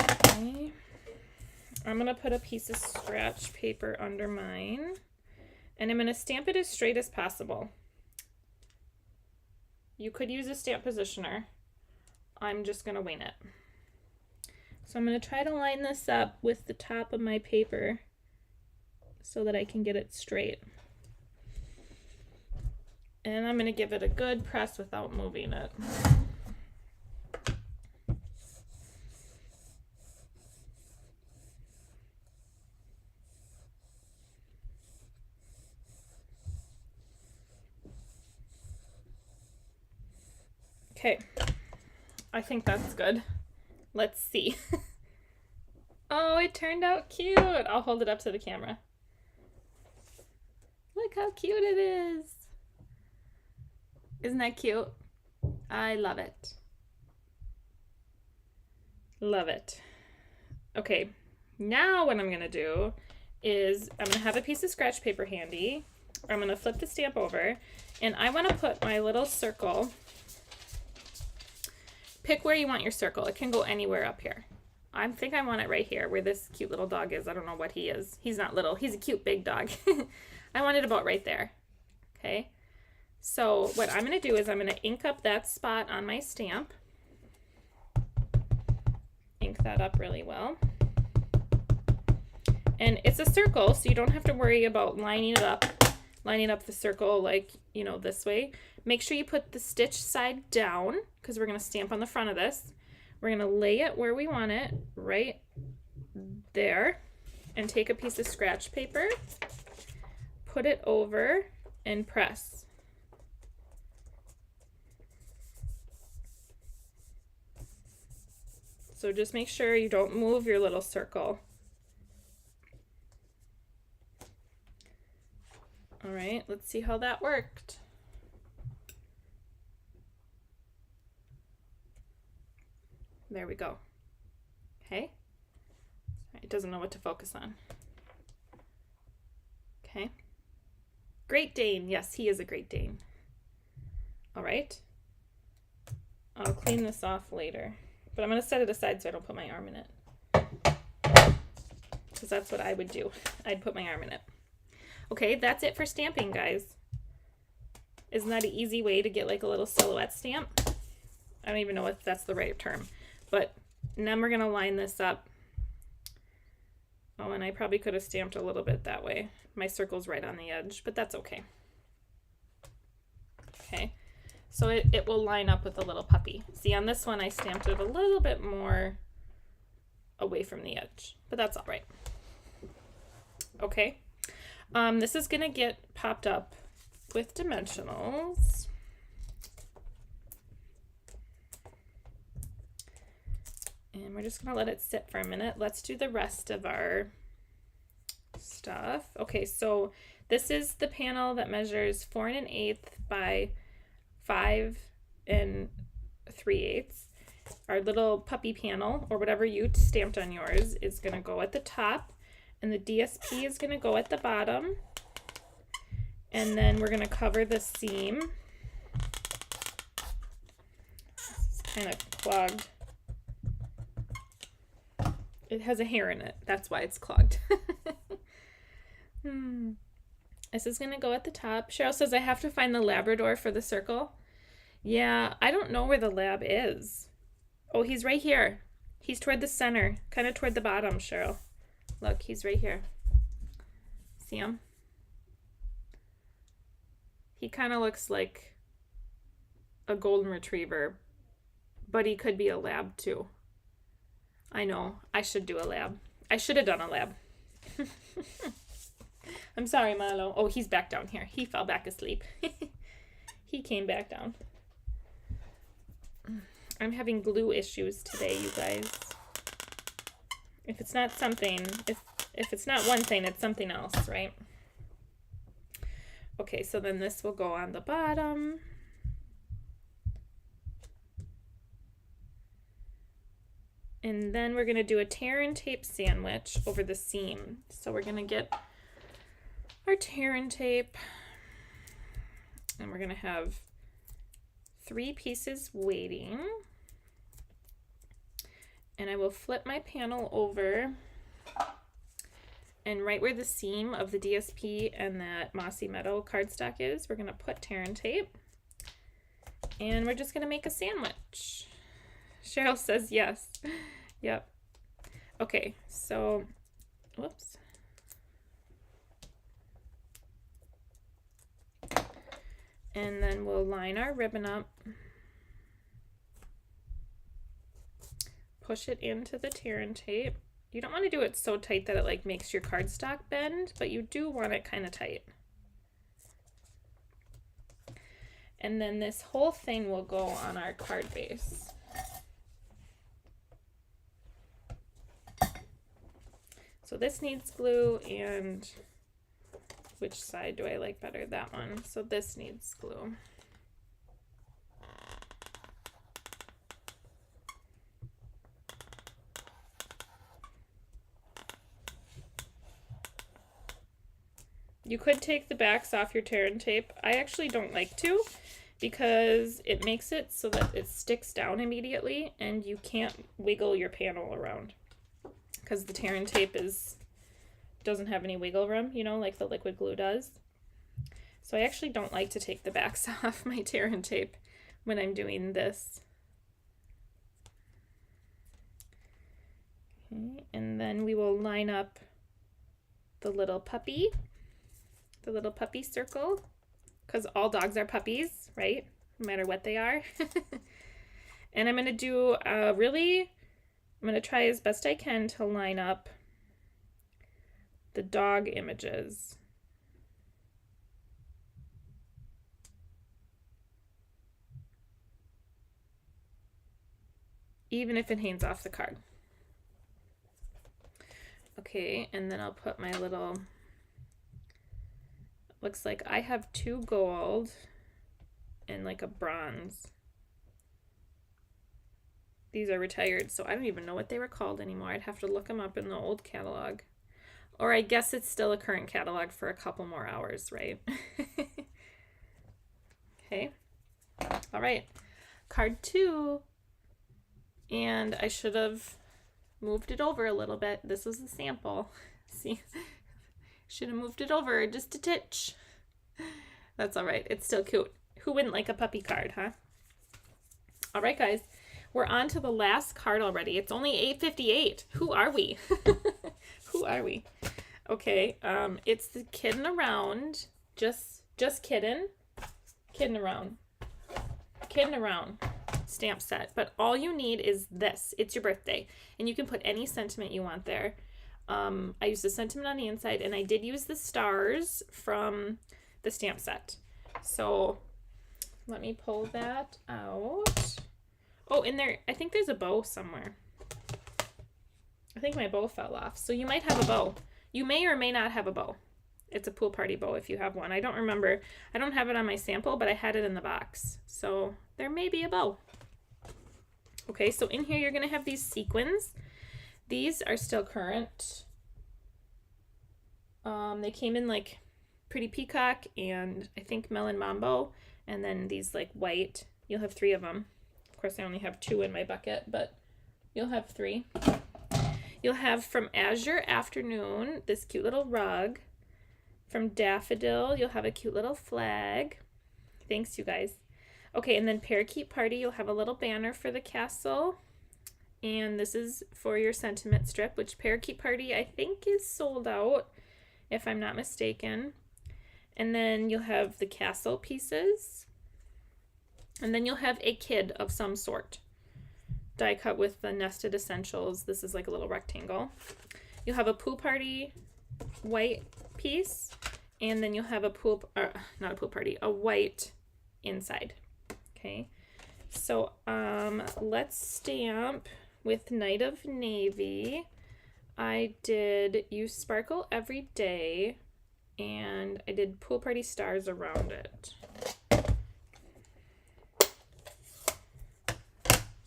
Okay. I'm going to put a piece of scratch paper under mine, and I'm going to stamp it as straight as possible. You could use a stamp positioner. I'm just going to wing it. So I'm going to try to line this up with the top of my paper so that I can get it straight. And I'm going to give it a good press without moving it. Okay, I think that's good. Let's see. Oh, it turned out cute. I'll hold it up to the camera. Look how cute it is. Isn't that cute? I love it. Love it. Okay, now what I'm going to do is I'm going to have a piece of scratch paper handy. I'm going to flip the stamp over, and I want to put my little circle. Pick where you want your circle. It can go anywhere up here. I think I want it right here where this cute little dog is. I don't know what he is. He's not little. He's a cute big dog. I want it about right there. Okay. So what I'm going to do is I'm going to ink up that spot on my stamp. Ink that up really well. And it's a circle, so you don't have to worry about lining up the circle like, you know, this way. Make sure you put the stitch side down because we're going to stamp on the front of this. We're going to lay it where we want it, right there, and take a piece of scratch paper, put it over, and press. So just make sure you don't move your little circle. All right, let's see how that worked. There we go. Okay. It doesn't know what to focus on. Okay. Great Dane. Yes, he is a Great Dane. All right. I'll clean this off later, but I'm going to set it aside so I don't put my arm in it. Because that's what I would do. I'd put my arm in it. Okay, that's it for stamping, guys. Isn't that an easy way to get like a little silhouette stamp? I don't even know if that's the right term. But then we're going to line this up. Oh, and I probably could have stamped a little bit that way. My circle's right on the edge, but that's okay. Okay, so it will line up with the little puppy. See, on this one I stamped it a little bit more away from the edge, but that's all right. Okay, this is going to get popped up with dimensionals. And we're just going to let it sit for a minute. Let's do the rest of our stuff. Okay, so this is the panel that measures 4 1/8 by 5 3/8. Our little puppy panel, or whatever you stamped on yours, is going to go at the top, and the DSP is going to go at the bottom. And then we're going to cover the seam. This is kind of clogged. It has a hair in it. That's why it's clogged. This is going to go at the top. Cheryl says I have to find the Labrador for the circle. Yeah, I don't know where the lab is. Oh, he's right here. He's toward the center, kind of toward the bottom, Cheryl. Look, he's right here. See him? He kind of looks like a golden retriever, but he could be a lab too. I know, I should do a lab. I should have done a lab. I'm sorry, Milo. Oh, he's back down here. He fell back asleep. He came back down. I'm having glue issues today, you guys. If it's not something, if it's not one thing, it's something else, right? Okay, so then this will go on the bottom. And then we're going to do a tear and tape sandwich over the seam. So we're going to get our tear and tape, and we're going to have 3 pieces waiting. And I will flip my panel over, and right where the seam of the DSP and that Mossy Meadow cardstock is, we're gonna put tear and tape. And we're just gonna make a sandwich. Cheryl says yes. Yep. Okay, so, whoops. And then we'll line our ribbon up. Push it into the tear and tape. You don't want to do it so tight that it like makes your cardstock bend, but you do want it kind of tight. And then this whole thing will go on our card base. So this needs glue, and which side do I like better? That one. So this needs glue. You could take the backs off your tear and tape. I actually don't like to, because it makes it so that it sticks down immediately and you can't wiggle your panel around, because the tear and tape doesn't have any wiggle room, you know, like the liquid glue does. So I actually don't like to take the backs off my tear and tape when I'm doing this. Okay, and then we will line up the little puppy circle, because all dogs are puppies, right? No matter what they are. And I'm going to do I'm going to try as best I can to line up the dog images. Even if it hangs off the card. Okay, and then I'll put my little, looks like I have 2 gold and like a bronze. These are retired, so I don't even know what they were called anymore. I'd have to look them up in the old catalog. Or I guess it's still a current catalog for a couple more hours, right? Okay. All right. Card 2. And I should have moved it over a little bit. This was a sample. See? Should have moved it over just a titch. That's all right. It's still cute. Who wouldn't like a puppy card, huh? All right, guys. We're on to the last card already. It's only 8:58. Who are we? Who are we? Okay, it's the Kiddin Around. Just Kiddin. Kiddin Around. Kiddin Around stamp set. But all you need is this. It's your birthday. And you can put any sentiment you want there. I used the sentiment on the inside, and I did use the stars from the stamp set. So let me pull that out. Oh, in there, I think there's a bow somewhere. I think my bow fell off. So you might have a bow. You may or may not have a bow. It's a pool party bow if you have one. I don't remember. I don't have it on my sample, but I had it in the box. So there may be a bow. Okay, so in here you're going to have these sequins. These are still current. They came in like Pretty Peacock and I think Melon Mambo. And then these like white. You'll have 3 of them. Of course, I only have 2 in my bucket, but you'll have 3. You'll have from Azure Afternoon, this cute little rug. From Daffodil, you'll have a cute little flag. Thanks, you guys. Okay, and then Parakeet Party, you'll have a little banner for the castle. And this is for your sentiment strip, which Parakeet Party, I think, is sold out, if I'm not mistaken. And then you'll have the castle pieces. And then you'll have a kid of some sort. Die cut with the nested essentials. This is like a little rectangle. You'll have a pool party white piece. And then you'll have a not a pool party, a white inside. Okay. So let's stamp with Night of Navy. I did Use Sparkle Every Day. And I did Pool Party Stars around it.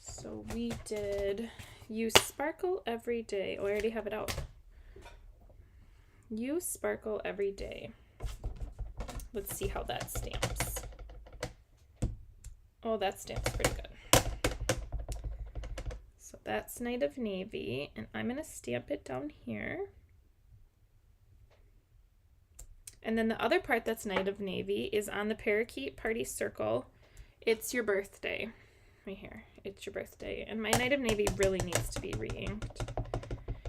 So we did Use Sparkle Every Day. Oh, I already have it out. Use Sparkle Every Day. Let's see how that stamps. Oh, that stamp's pretty good. So that's Night of Navy, and I'm going to stamp it down here. And then the other part that's Night of Navy is on the parakeet party circle. It's your birthday. Right here. It's your birthday. And my Night of Navy really needs to be re-inked.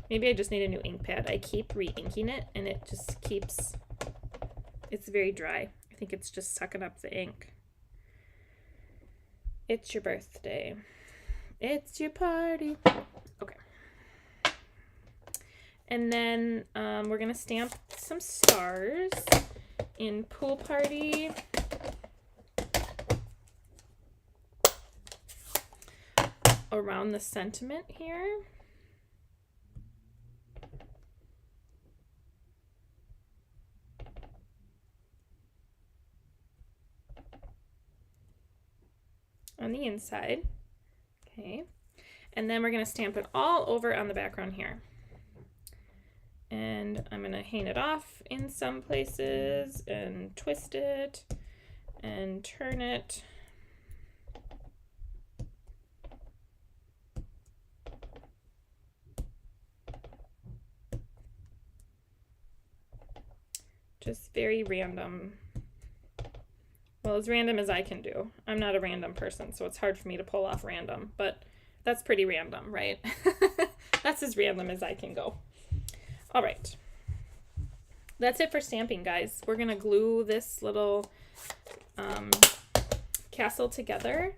Maybe I just need a new ink pad. I keep re-inking it, and it just keeps... It's very dry. I think it's just sucking up the ink. It's your birthday. It's your party. Okay. And then we're going to stamp some stars in Pool Party. Around the sentiment here. On the inside. Okay. And then we're going to stamp it all over on the background here. And I'm going to hang it off in some places and twist it and turn it. Just very random. Well, as random as I can do. I'm not a random person, so it's hard for me to pull off random, but that's pretty random, right? That's as random as I can go. All right. That's it for stamping, guys. We're going to glue this little castle together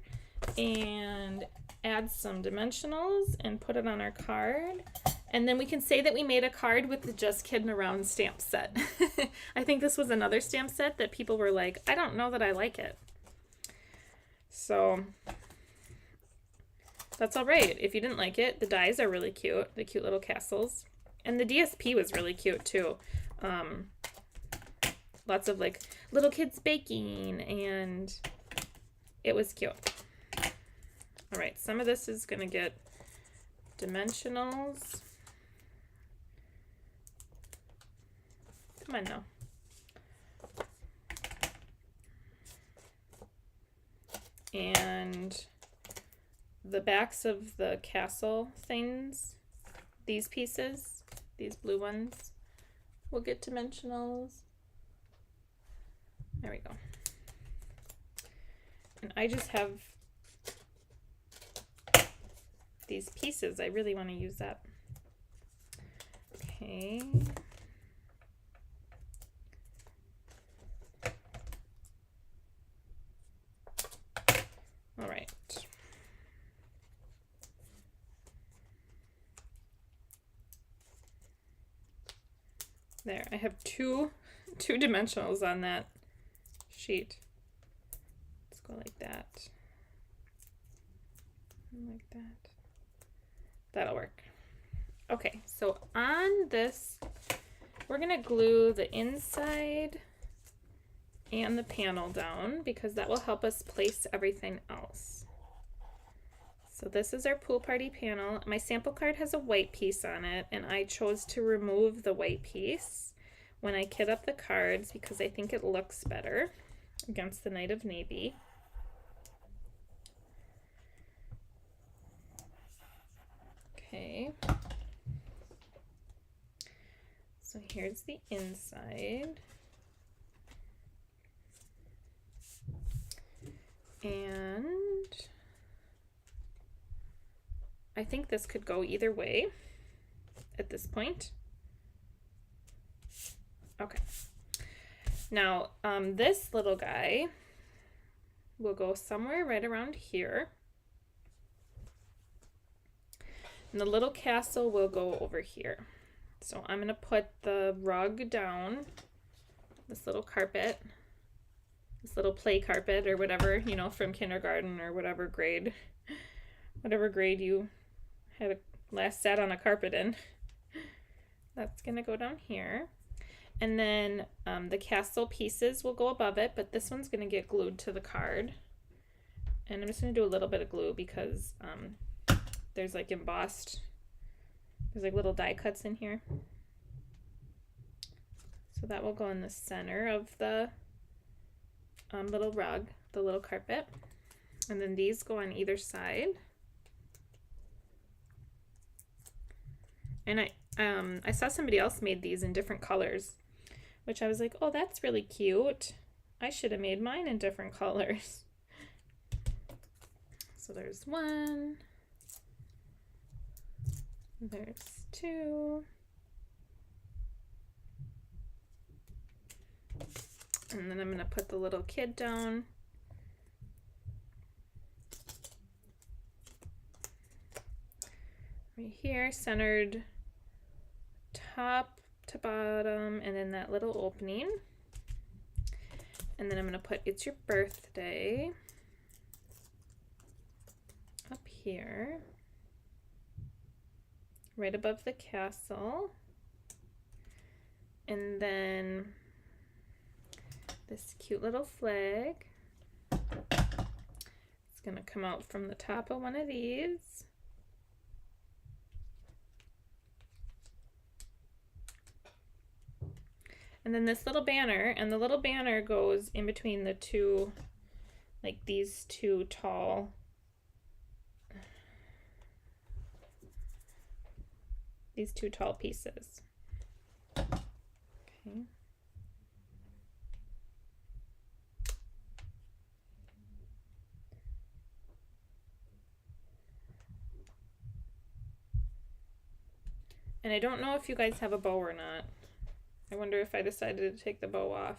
and add some dimensionals and put it on our card. And then we can say that we made a card with the Just Kiddin' Around stamp set. I think this was another stamp set that people were like, I don't know that I like it. So that's all right. If you didn't like it, the dies are really cute. The cute little castles. And the DSP was really cute too. Lots of like little kids baking, and it was cute. All right, some of this is gonna get dimensionals. Come on now. And the backs of the castle things, these pieces, these blue ones, will get dimensionals. There we go. And I just have these pieces. I really want to use that. Okay. All right. There, I have two dimensionals on that sheet. Let's go like that. And like that. That'll work. Okay, so on this, we're gonna glue the inside and the panel down because that will help us place everything else. So this is our pool party panel. My sample card has a white piece on it, and I chose to remove the white piece when I kit up the cards because I think it looks better against the Night of Navy. Okay. So here's the inside. And I think this could go either way at this point. Okay. Now, this little guy will go somewhere right around here. And the little castle will go over here. So I'm going to put the rug down, this little carpet, this little play carpet or whatever, you know, from kindergarten or whatever grade you had last sat on a carpet in. That's going to go down here. And then the castle pieces will go above it, but this one's going to get glued to the card. And I'm just going to do a little bit of glue because there's like embossed, there's like little die cuts in here. So that will go in the center of the little rug, the little carpet. And then these go on either side. And I saw somebody else made these in different colors, which I was like, oh, that's really cute. I should have made mine in different colors. So there's one. There's two. And then I'm going to put the little kid down. Right here, centered top to bottom, and then that little opening. And then I'm going to put "It's your birthday" up here, right above the castle. And then this cute little flag. It's going to come out from the top of one of these. And then this little banner, and the little banner goes in between the two, like these two tall pieces. Okay. And I don't know if you guys have a bow or not. I wonder if I decided to take the bow off.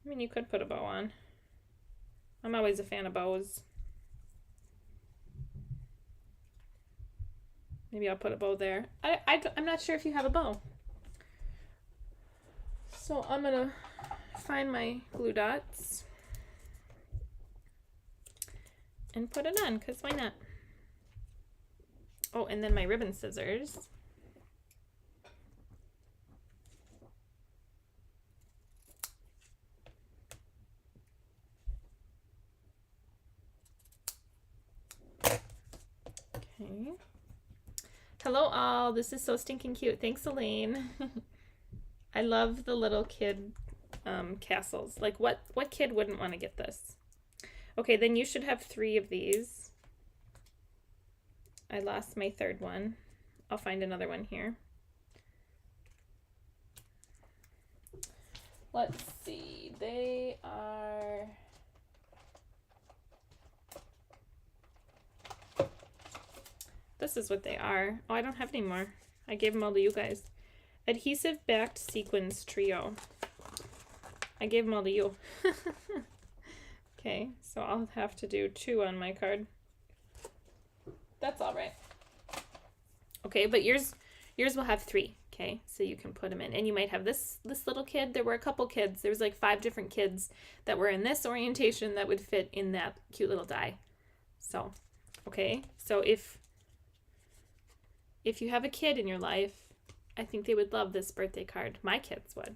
I mean, you could put a bow on. I'm always a fan of bows. Maybe I'll put a bow there. I'm not sure if you have a bow. So I'm going to find my glue dots and put it on, because why not? Oh, and then my ribbon scissors. Okay. Hello all, this is so stinking cute. Thanks, Elaine. I love the little kid castles. Like what kid wouldn't want to get this? Okay, then you should have 3 of these. I lost my third one. I'll find another one here. Let's see, they are... This is what they are. Oh, I don't have any more. I gave them all to you guys. Adhesive backed sequins trio. I gave them all to you. Okay, so I'll have to do 2 on my card. That's all right. Okay, but yours will have 3. Okay, so you can put them in, and you might have this little kid. There were a couple kids. There was like 5 different kids that were in this orientation that would fit in that cute little die. So, okay, so if you have a kid in your life, I think they would love this birthday card. My kids would.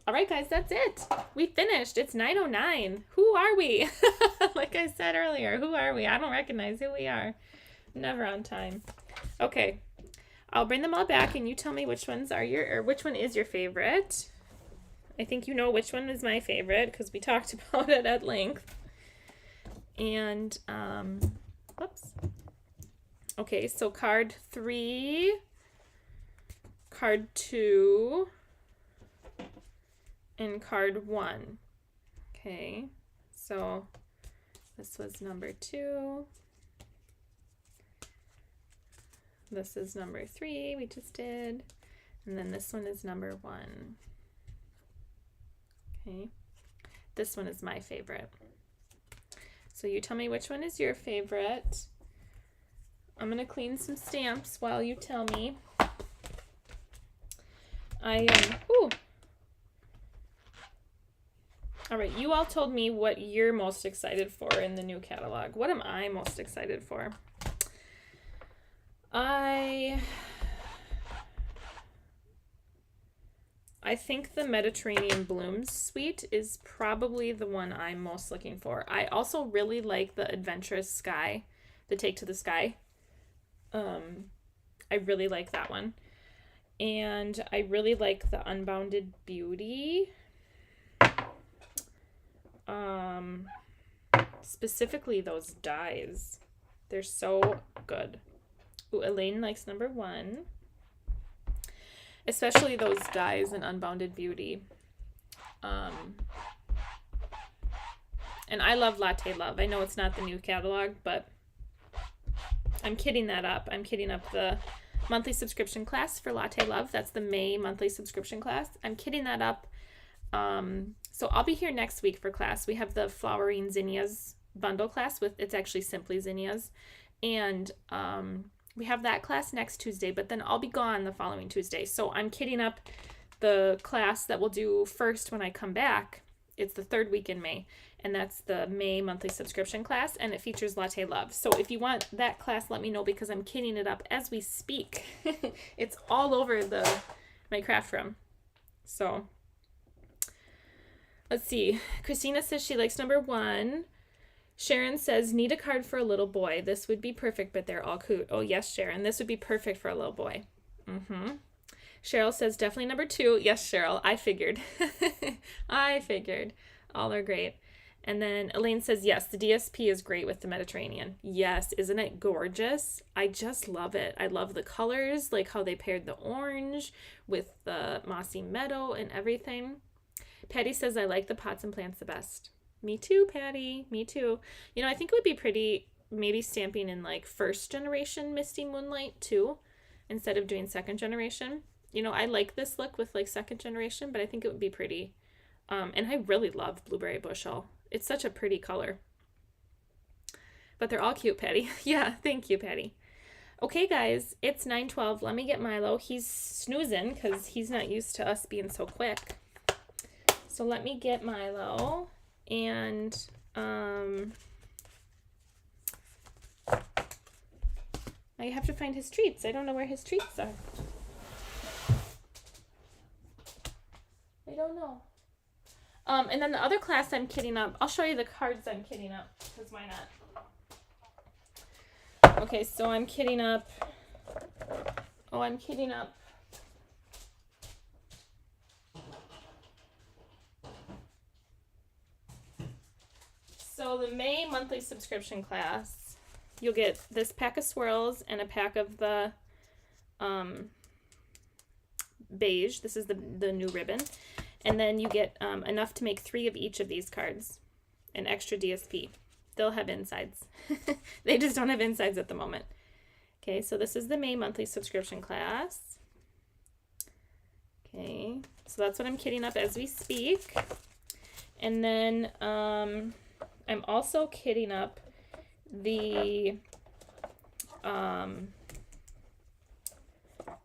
All right, guys, that's it. We finished. It's 9:09. Who are we? Like I said earlier, who are we? I don't recognize who we are. Never on time. Okay, I'll bring them all back, and you tell me which ones are which one is your favorite. I think you know which one is my favorite because we talked about it at length. And whoops. Okay, so card 3, card 2, and card 1. Okay, so this was number 2. This is number 3 we just did. And then this one is number 1. Okay, this one is my favorite. So you tell me which one is your favorite. I'm going to clean some stamps while you tell me. Ooh. All right, you all told me what you're most excited for in the new catalog. What am I most excited for? I think the Mediterranean Blooms suite is probably the one I'm most looking for. I also really like the Adventurous Sky, the Take to the Sky. I really like that one. And I really like the Unbounded Beauty. Specifically those dies. They're so good. Ooh, Elaine likes number 1. Especially those dies in Unbounded Beauty. And I love Latte Love. I know it's not the new catalog, but I'm kidding that up. I'm kidding up the monthly subscription class for Latte Love. That's the May monthly subscription class. I'm kidding that up. So I'll be here next week for class. We have the Flowering Zinnias bundle class with, it's actually simply zinnias. And we have that class next Tuesday, but then I'll be gone the following Tuesday. So I'm kidding up the class that we'll do first when I come back. It's the 3rd week in May, and that's the May monthly subscription class, and it features Latte Love. So if you want that class, let me know, because I'm kidding it up as we speak. It's all over my craft room. So let's see. Christina says she likes number 1. Sharon says, need a card for a little boy. This would be perfect, but they're all cute. Oh, yes, Sharon. This would be perfect for a little boy. Cheryl says, definitely number 2. Yes, Cheryl. I figured. I figured. All are great. And then Elaine says, yes, the DSP is great with the Mediterranean. Yes, isn't it gorgeous? I just love it. I love the colors, like how they paired the orange with the mossy meadow and everything. Patty says, I like the pots and plants the best. Me too, Patty. Me too. You know, I think it would be pretty maybe stamping in like 1st generation Misty Moonlight too, instead of doing 2nd generation. You know, I like this look with like 2nd generation, but I think it would be pretty. And I really love Blueberry Bushel. It's such a pretty color. But they're all cute, Patty. Yeah, thank you, Patty. Okay, guys, it's 9:12. Let me get Milo. He's snoozing because he's not used to us being so quick. So let me get Milo. And I have to find his treats. I don't know where his treats are. I don't know. And then the other class I'm kidding up. I'll show you the cards I'm kidding up, because why not? Okay, so I'm kidding up. Oh, I'm kidding up. So the May monthly subscription class, you'll get this pack of swirls and a pack of the beige. This is the new ribbon. And then you get enough to make 3 of each of these cards, an extra DSP. They'll have insides. They just don't have insides at the moment. Okay, so this is the May monthly subscription class. Okay, so that's what I'm kidding up as we speak. And then I'm also kidding up the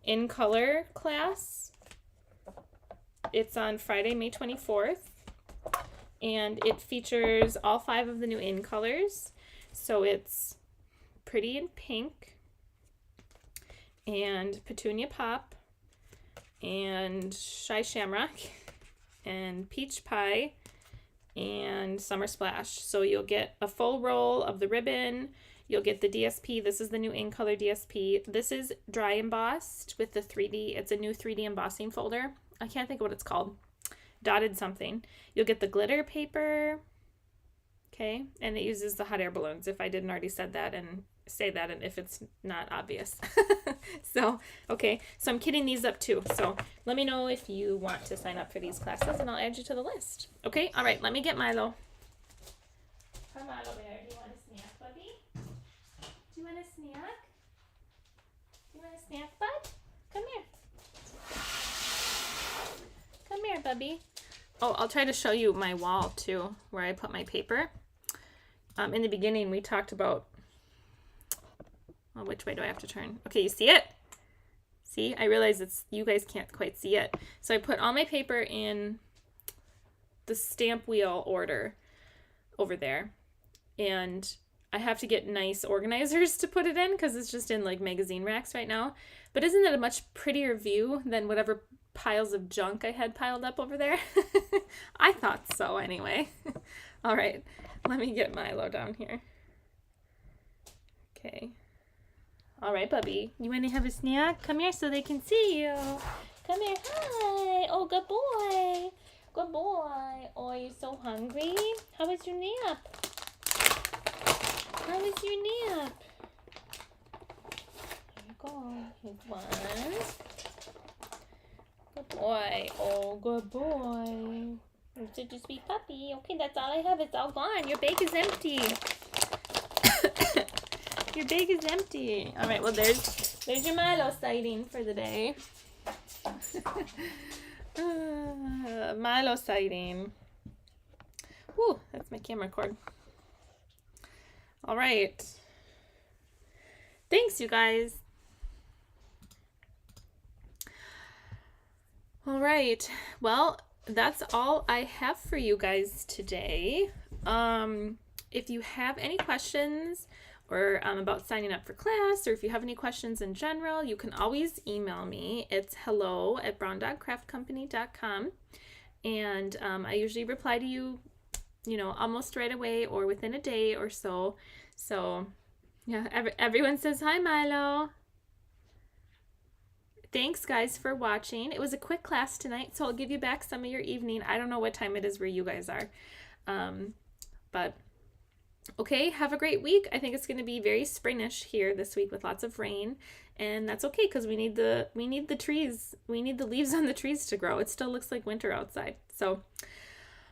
in color class. It's on Friday, May 24th, and it features all 5 of the new in colors. So it's Pretty in Pink, and Petunia Pop, and Shy Shamrock, and Peach Pie, and Summer Splash. So you'll get a full roll of the ribbon. You'll get the DSP. This is the new in color DSP. This is dry embossed with the 3D. It's a new 3D embossing folder. I can't think of what it's called. Dotted something. You'll get the glitter paper. Okay, and it uses the hot air balloons, if I didn't already say that, and if it's not obvious. So, okay, so I'm kidding these up too. So let me know if you want to sign up for these classes, and I'll add you to the list. Okay, all right, let me get Milo. Come on over there. Do you want a snack, Bubby? Do you want a snack? Do you want a snack, bud? Come here. Come here, Bubby. Oh, I'll try to show you my wall too, where I put my paper. In the beginning, we talked about, well, which way do I have to turn? Okay, you see it? See, I realize you guys can't quite see it. So I put all my paper in the stamp wheel order over there. And I have to get nice organizers to put it in because it's just in like magazine racks right now. But isn't it a much prettier view than whatever piles of junk I had piled up over there? I thought so anyway. All right, let me get Milo down here. Okay. All right, Bubby, you want to have a snack? Come here so they can see you. Come here. Hi. Oh, good boy. Good boy. Oh, are you so hungry? How was your nap? How was your nap? There you go. Here's one. Good boy. Oh, good boy. You're such a sweet puppy. Okay, that's all I have. It's all gone. Your bag is empty. Your bag is empty. All right, well, there's your Milo sighting for the day. Milo sighting. Whew, that's my camera cord. All right. Thanks, you guys. All right. Well, that's all I have for you guys today. If you have any questions or about signing up for class, or if you have any questions in general, you can always email me. It's hello@browndogcraftcompany.com. And I usually reply to you, almost right away or within a day or so. So, yeah, everyone says hi, Milo. Thanks, guys, for watching. It was a quick class tonight, so I'll give you back some of your evening. I don't know what time it is where you guys are. But okay, have a great week. I think it's going to be very springish here this week with lots of rain, and that's okay because we need the trees. We need the leaves on the trees to grow. It still looks like winter outside. So,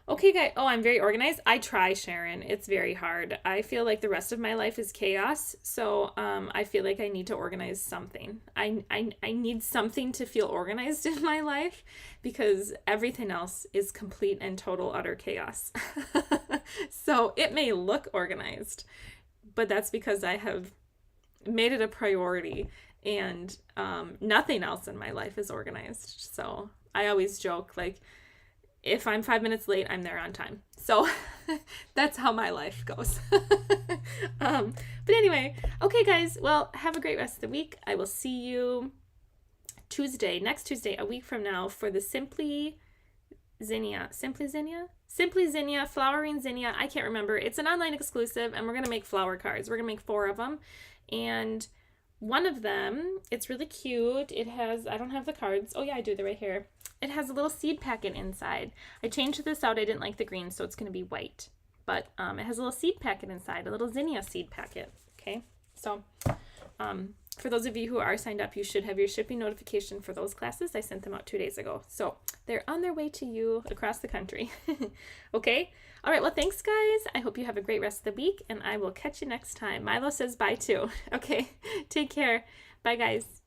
okay, guys. Oh, I'm very organized. I try, Sharon. It's very hard. I feel like the rest of my life is chaos, so I feel like I need to organize something. I need something to feel organized in my life because everything else is complete and total utter chaos. So it may look organized, but that's because I have made it a priority, and nothing else in my life is organized. So I always joke, like, if I'm 5 minutes late, I'm there on time. So that's how my life goes. But anyway, okay, guys. Well, have a great rest of the week. I will see you next Tuesday, a week from now, for the Simply Zinnia, Flowering Zinnia. I can't remember. It's an online exclusive, and we're going to make flower cards. We're going to make 4 of them. And one of them, it's really cute. It has, I don't have the cards. Oh, yeah, I do. They're right here. It has a little seed packet inside. I changed this out. I didn't like the green, so it's going to be white. But it has a little seed packet inside, a little zinnia seed packet. Okay, so for those of you who are signed up, you should have your shipping notification for those classes. I sent them out 2 days ago. So they're on their way to you across the country. Okay? All right, well, thanks, guys. I hope you have a great rest of the week, and I will catch you next time. Milo says bye, too. Okay, take care. Bye, guys.